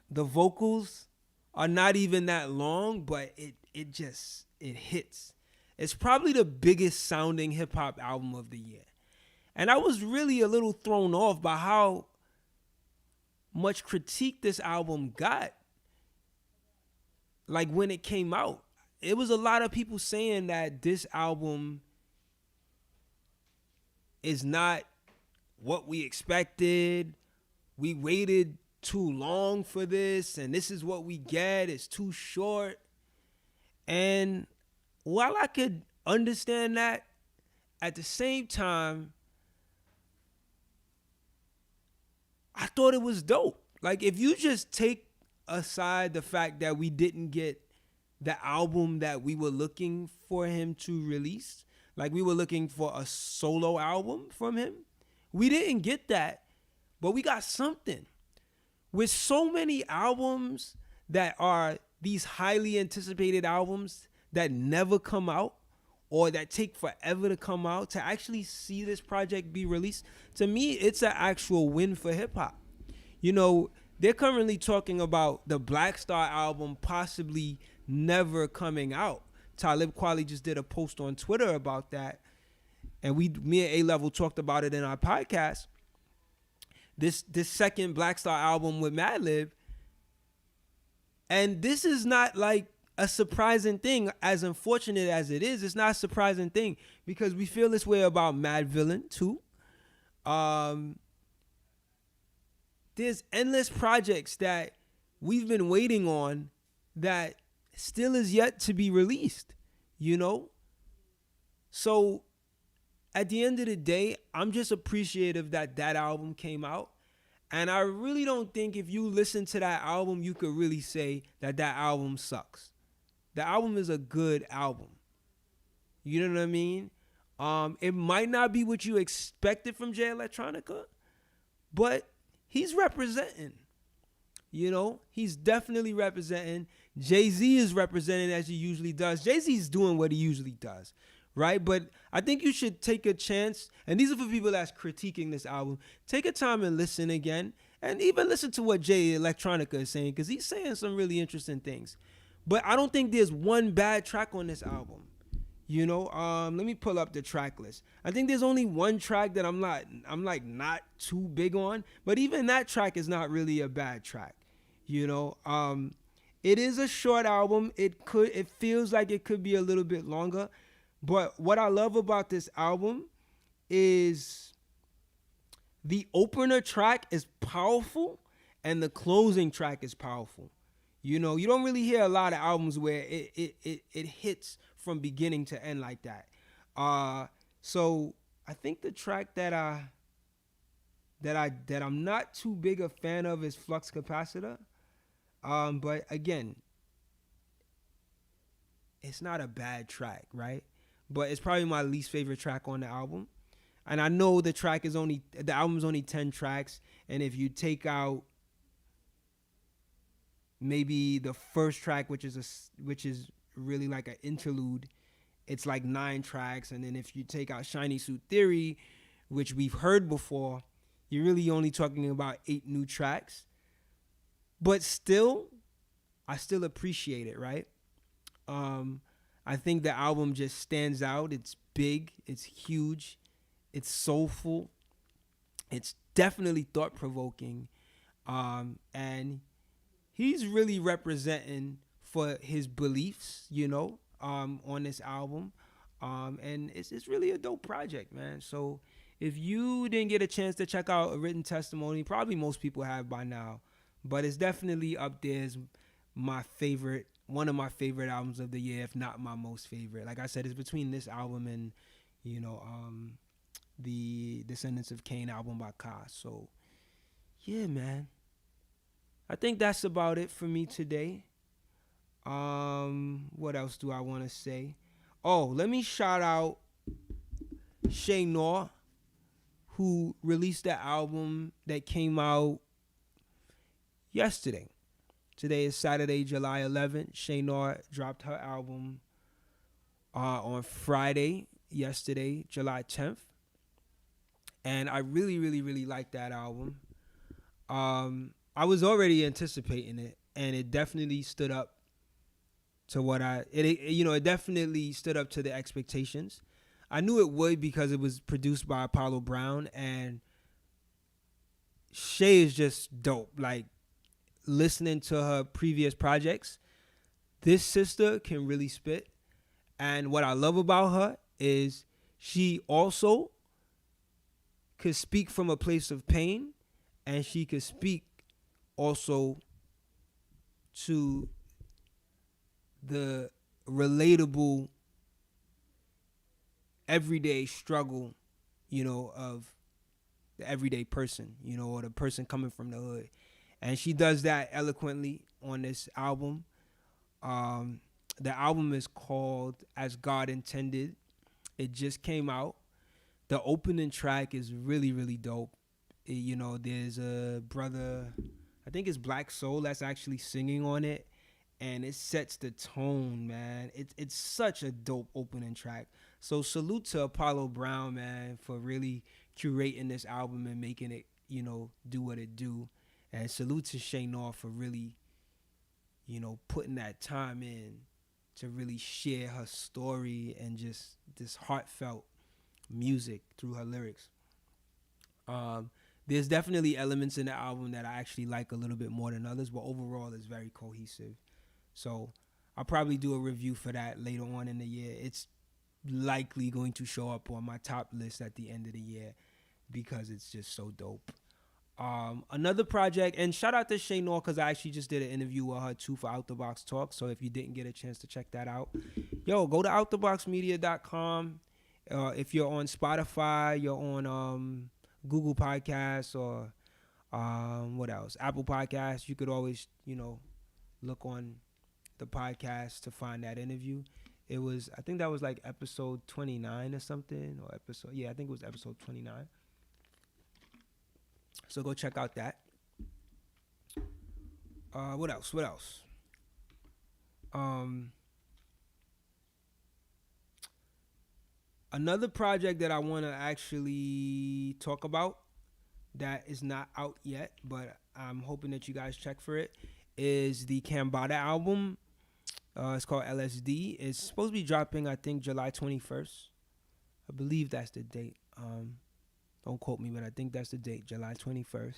The vocals are not even that long, but it hits. It's probably the biggest sounding hip hop album of the year. And I was really a little thrown off by how much critique this album got. like when it came out, it was a lot of people saying that this album is not what we expected. We waited too long for this, and this is what we get. It's too short. And while I could understand that, at the same time, I thought it was dope. Like, if you just take aside the fact that we didn't get the album that we were looking for him to release, like we were looking for a solo album from him, we didn't get that, but we got something. With so many albums that are these highly anticipated albums that never come out or that take forever to come out, to actually see this project be released, to me, it's an actual win for hip-hop. You know, they're currently talking about the Black Star album possibly never coming out. Talib Kweli just did a post on Twitter about that, and me and A-Level talked about it in our podcast. This second Black Star album with Madlib, and this is not like a surprising thing. As unfortunate as it is, it's not a surprising thing because we feel this way about Mad Villain too. There's endless projects that we've been waiting on that still is yet to be released, you know? So at the end of the day, I'm just appreciative that that album came out. And I really don't think if you listen to that album, you could really say that that album sucks. The album is a good album. You know what I mean? It might not be what you expected from Jay Electronica, but he's representing. You know, he's definitely representing. Jay-Z is representing as he usually does. Jay-Z's doing what he usually does, right? But I think you should take a chance, and these are for people that's critiquing this album. Take a time and listen again, and even listen to what Jay Electronica is saying, because he's saying some really interesting things. But I don't think there's one bad track on this album. You know, let me pull up the track list. I think there's only one track that I'm not too big on, but even that track is not really a bad track. You know, it is a short album. It feels like it could be a little bit longer, but what I love about this album is the opener track is powerful and the closing track is powerful. You know, you don't really hear a lot of albums where it hits from beginning to end like that. So I think the track that I'm not too big a fan of is Flux Capacitor. But again, it's not a bad track, right? But it's probably my least favorite track on the album. And I know the album's only 10 tracks, and if you take out maybe the first track, which is really like an interlude, it's like 9 tracks. And then if you take out Shiny Suit Theory, which we've heard before, you're really only talking about 8 new tracks. But still, I still appreciate it, right? I think the album just stands out. It's big, it's huge, it's soulful, it's definitely thought-provoking, and he's really representing for his beliefs, you know, on this album. And it's really a dope project, man. So if you didn't get a chance to check out A Written Testimony, probably most people have by now, but it's definitely up there as one of my favorite albums of the year, if not my most favorite. Like I said, it's between this album and, you know, the Descendants of Cain album by Ka. So yeah, man. I think that's about it for me today. What else do I want to say? Oh, let me shout out Noir, who released that album that came out yesterday. Today is Saturday, July 11th. Noir dropped her album on Friday, yesterday, July 10th. And I really, really, really like that album. I was already anticipating it, and it definitely stood up to it definitely stood up to the expectations. I knew it would because it was produced by Apollo Brown, and Shay is just dope. Like, listening to her previous projects, this sister can really spit. And what I love about her is she also could speak from a place of pain, and she could speak also to the relatable everyday struggle, of the everyday person, or the person coming from the hood. And she does that eloquently on this album. The album is called As God Intended. It just came out. The opening track is really, really dope. There's a brother, I think it's Black Soul, that's actually singing on it. And it sets the tone, man. It's such a dope opening track. So salute to Apollo Brown, man, for really curating this album and making it, do what it do. And salute to Noir for really, putting that time in to really share her story and just this heartfelt music through her lyrics. There's definitely elements in the album that I actually like a little bit more than others, but overall it's very cohesive. So I'll probably do a review for that later on in the year. It's likely going to show up on my top list at the end of the year because it's just so dope. Another project, and shout out to Noir because I actually just did an interview with her too for Out the Box Talk. So if you didn't get a chance to check that out, go to outtheboxmedia.com. If you're on Spotify, you're on Google Podcasts or what else? Apple Podcasts. You could always, look on the podcast to find that interview. It was, I think that was like episode 29 or something, I think it was episode 29. So go check out that. What else? Another project that I want to actually talk about that is not out yet, but I'm hoping that you guys check for it, is the Cambada album. It's called LSD. It's supposed to be dropping, I think, July 21st. I believe that's the date. Don't quote me, but I think that's the date, July 21st.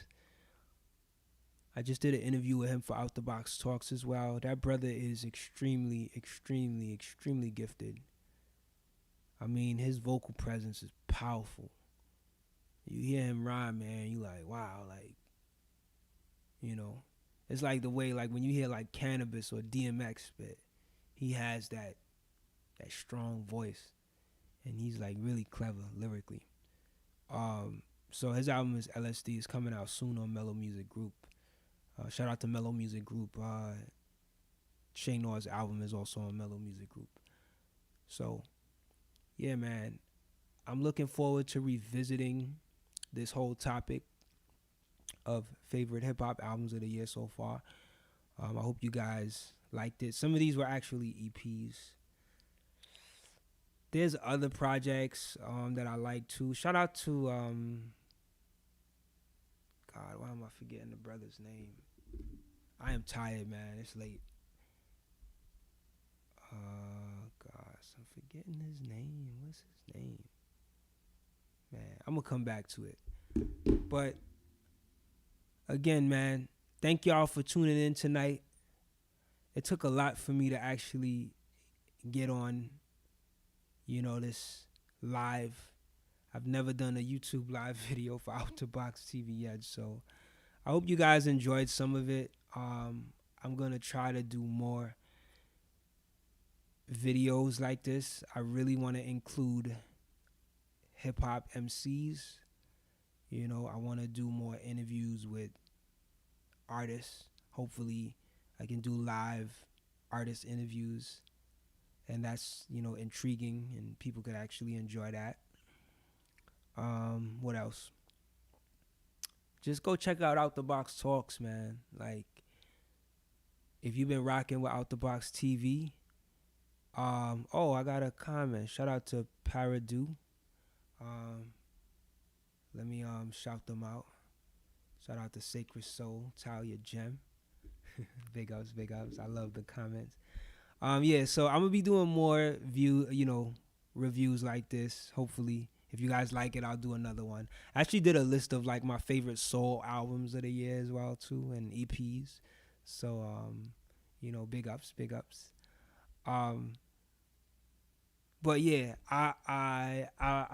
I just did an interview with him for Out the Box Talks as well. That brother is extremely, extremely, extremely gifted. I mean, his vocal presence is powerful. You hear him rhyme, man, you like, wow, like, it's like the way, like when you hear like Cannabis or DMX spit, he has that strong voice, and he's like really clever lyrically. So his album is LSD. It's coming out soon on Mellow Music Group. Shout out to Mellow Music Group. Noir's album is also on Mellow Music Group. So, yeah, man, I'm looking forward to revisiting this whole topic of favorite hip-hop albums of the year so far. I hope you guys liked it. Some of these were actually EPs. There's other projects that I like too. Shout out to God, why am I forgetting the brother's name? I am tired, man. It's late. Gosh, I'm forgetting his name. What's his name? Man, I'm gonna come back to it. But again, man, thank y'all for tuning in tonight. It took a lot for me to actually get on, this live. I've never done a YouTube live video for Out the Box TV yet, so I hope you guys enjoyed some of it. I'm gonna try to do more videos like this. I really want to include hip-hop MCs. I want to do more interviews with artists. Hopefully I can do live artist interviews, and that's intriguing, and people could actually enjoy that. What else? Just go check out the Box Talks, man. Like, if you've been rocking with Out the Box TV, I got a comment. Shout out to Paradu. Let me shout them out. Shout out to Sacred Soul, Talia Gem. Big ups. I love the comments. So I'm gonna be doing more reviews like this. Hopefully, if you guys like it, I'll do another one. I actually did a list of like my favorite soul albums of the year as well too, and EPs. So big ups. Um, but yeah, I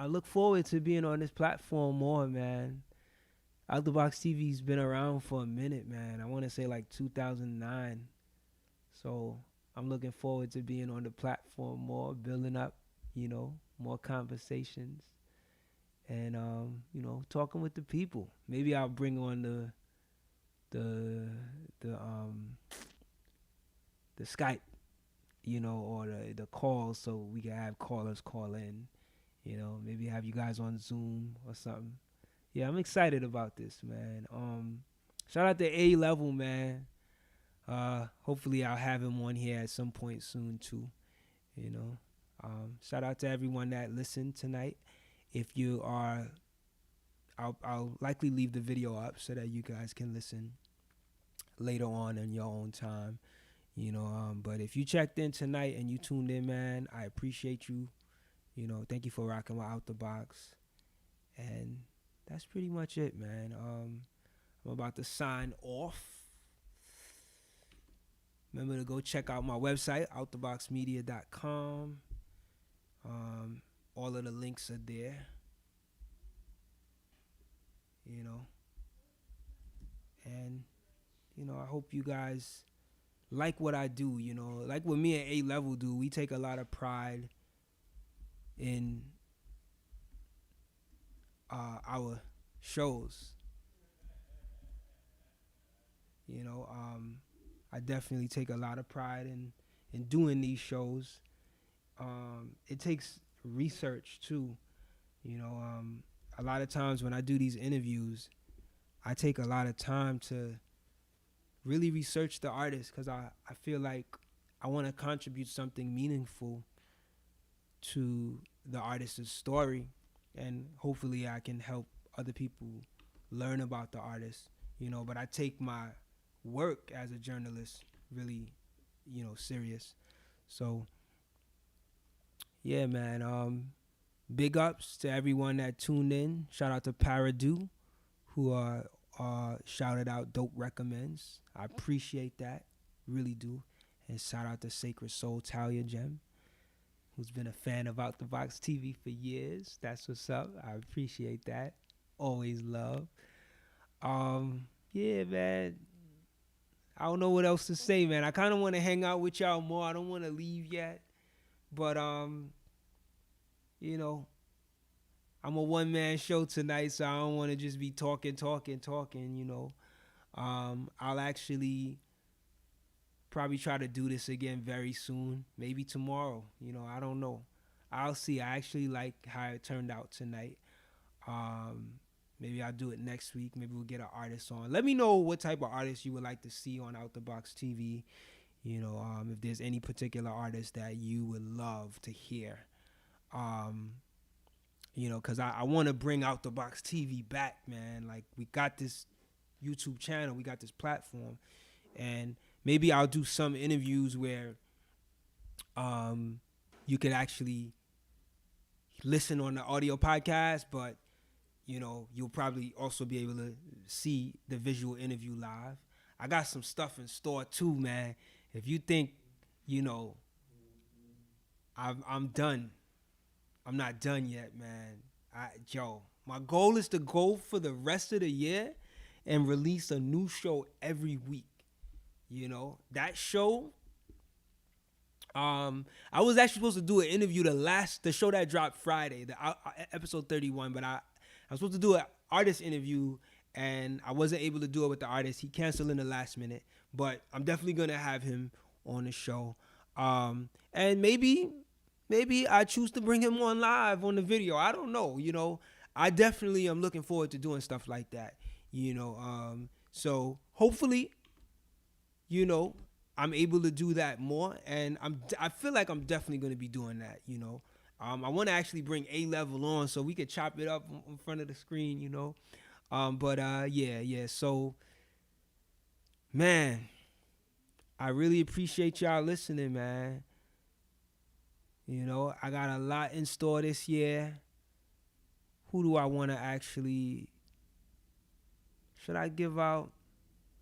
look forward to being on this platform more, man. Out the Box TV's been around for a minute, man. I want to say like 2009. So I'm looking forward to being on the platform more, building up, more conversations, and talking with the people. Maybe I'll bring on the the um the Skype, or the calls, so we can have callers call in. Maybe have you guys on Zoom or something. Yeah, I'm excited about this, man. Shout out to A Level, man. Hopefully I'll have him on here at some point soon too. Shout out to everyone that listened tonight. If you are, I'll likely leave the video up so that you guys can listen later on in your own time. But if you checked in tonight and you tuned in, man, I appreciate you. Thank you for rocking with Out the Box. And that's pretty much it, man. I'm about to sign off. Remember to go check out my website, outtheboxmedia.com. All of the links are there. And, I hope you guys like what I do, like what me and A Level do. We take a lot of pride in our shows. I definitely take a lot of pride in doing these shows. It takes research too. A lot of times when I do these interviews, I take a lot of time to really research the artist, because I feel like I want to contribute something meaningful to the artist's story, and hopefully I can help other people learn about the artist, but I take my work as a journalist really, serious. So yeah, man, big ups to everyone that tuned in. Shout out to Paradu, who shouted out dope recommends. I appreciate that, really do. And shout out to Sacred Soul Talia Gem, who's been a fan of Out the Box TV for years. That's what's up. I appreciate that. Always love. Yeah, man. I don't know what else to say, man. I kind of want to hang out with y'all more. I don't want to leave yet. But, I'm a one-man show tonight, so I don't want to just be talking. I'll actually probably try to do this again very soon, maybe tomorrow. I don't know. I'll see. I actually like how it turned out tonight. Maybe I'll do it next week. Maybe we'll get an artist on. Let me know what type of artist you would like to see on Out the Box TV. If there's any particular artist that you would love to hear. Because I want to bring Out the Box TV back, man. Like, we got this YouTube channel, we got this platform, and maybe I'll do some interviews where you could actually listen on the audio podcast, but you'll probably also be able to see the visual interview live. I got some stuff in store too, man. If you think, I'm done, I'm not done yet, man. My goal is to go for the rest of the year and release a new show every week. That show, I was actually supposed to do an interview the show that dropped Friday, the episode 31, but I was supposed to do an artist interview, and I wasn't able to do it with the artist. He canceled in the last minute, but I'm definitely gonna have him on the show. And maybe I choose to bring him on live on the video. I don't know. I definitely am looking forward to doing stuff like that. So hopefully, I'm able to do that more, and I feel like I'm definitely going to be doing that. I want to actually bring A Level on so we could chop it up in front of the screen. Yeah. So, man, I really appreciate y'all listening, man. I got a lot in store this year. Who do I want to actually... Should I give out?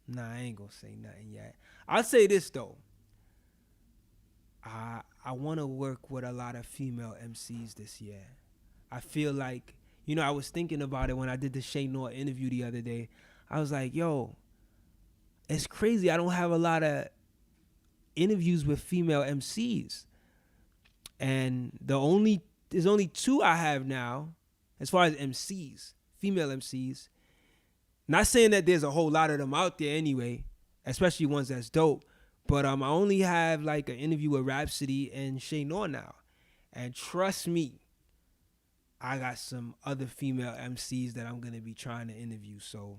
Nah, I ain't gonna say nothing yet. I'll say this, though. I want to work with a lot of female MCs this year. I feel like, I was thinking about it when I did the Noir interview the other day. I was like, yo, it's crazy. I don't have a lot of interviews with female MCs. And there's only two I have now as far as MCs, female MCs. Not saying that there's a whole lot of them out there anyway, especially ones that's dope. But I only have like an interview with Rhapsody and Noir now. And trust me, I got some other female MCs that I'm going to be trying to interview. So,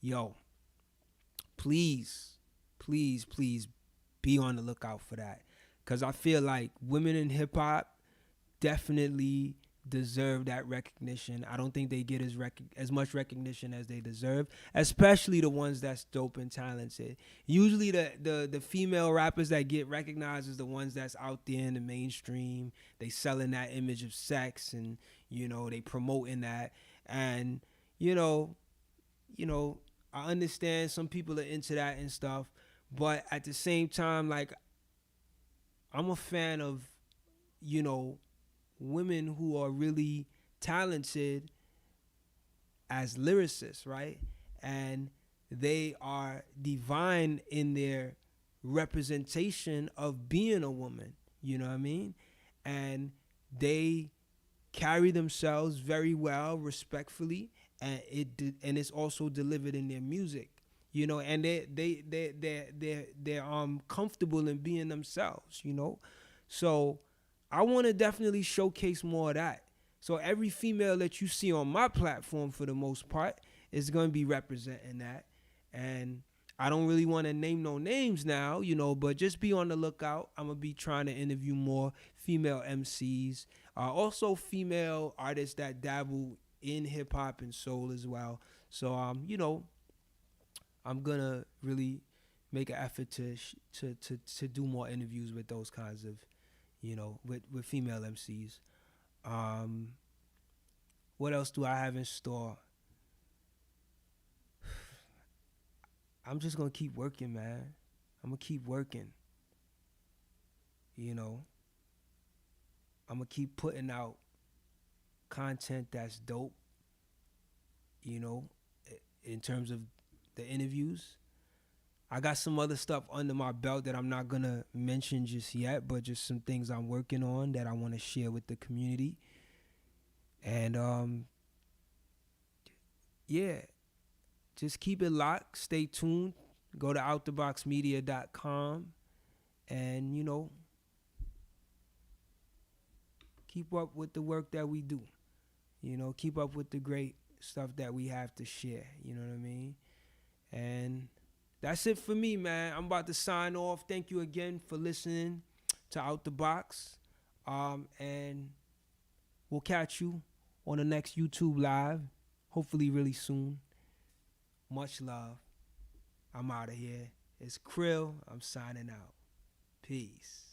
yo, please, please, please be on the lookout for that. Because I feel like women in hip hop definitely deserve that recognition. I don't think they get as much recognition as they deserve, especially the ones that's dope and talented. Usually the female rappers that get recognized is the ones that's out there in the mainstream. They selling that image of sex and, they promoting that. And, I understand some people are into that and stuff, but at the same time, like, I'm a fan of, women who are really talented as lyricists, right? And they are divine in their representation of being a woman, you know what I mean? And they carry themselves very well, respectfully, and it's also delivered in their music, and they're comfortable in being themselves, So I want to definitely showcase more of that. So every female that you see on my platform, for the most part, is going to be representing that. And I don't really want to name no names now, but just be on the lookout. I'm going to be trying to interview more female MCs, also female artists that dabble in hip hop and soul as well. So, I'm going to really make an effort to do more interviews with those kinds of, with female MCs. What else do I have in store? I'm just going to keep working, man. I'm going to keep working. I'm going to keep putting out content that's dope, in terms of the interviews. I got some other stuff under my belt that I'm not going to mention just yet, but just some things I'm working on that I want to share with the community. And, yeah, just keep it locked. Stay tuned. Go to outtheboxmedia.com and, keep up with the work that we do. Keep up with the great stuff that we have to share. You know what I mean? And that's it for me, man. I'm about to sign off. Thank you again for listening to Out the Box. And we'll catch you on the next YouTube Live, hopefully really soon. Much love. I'm out of here. It's Cril. I'm signing out. Peace.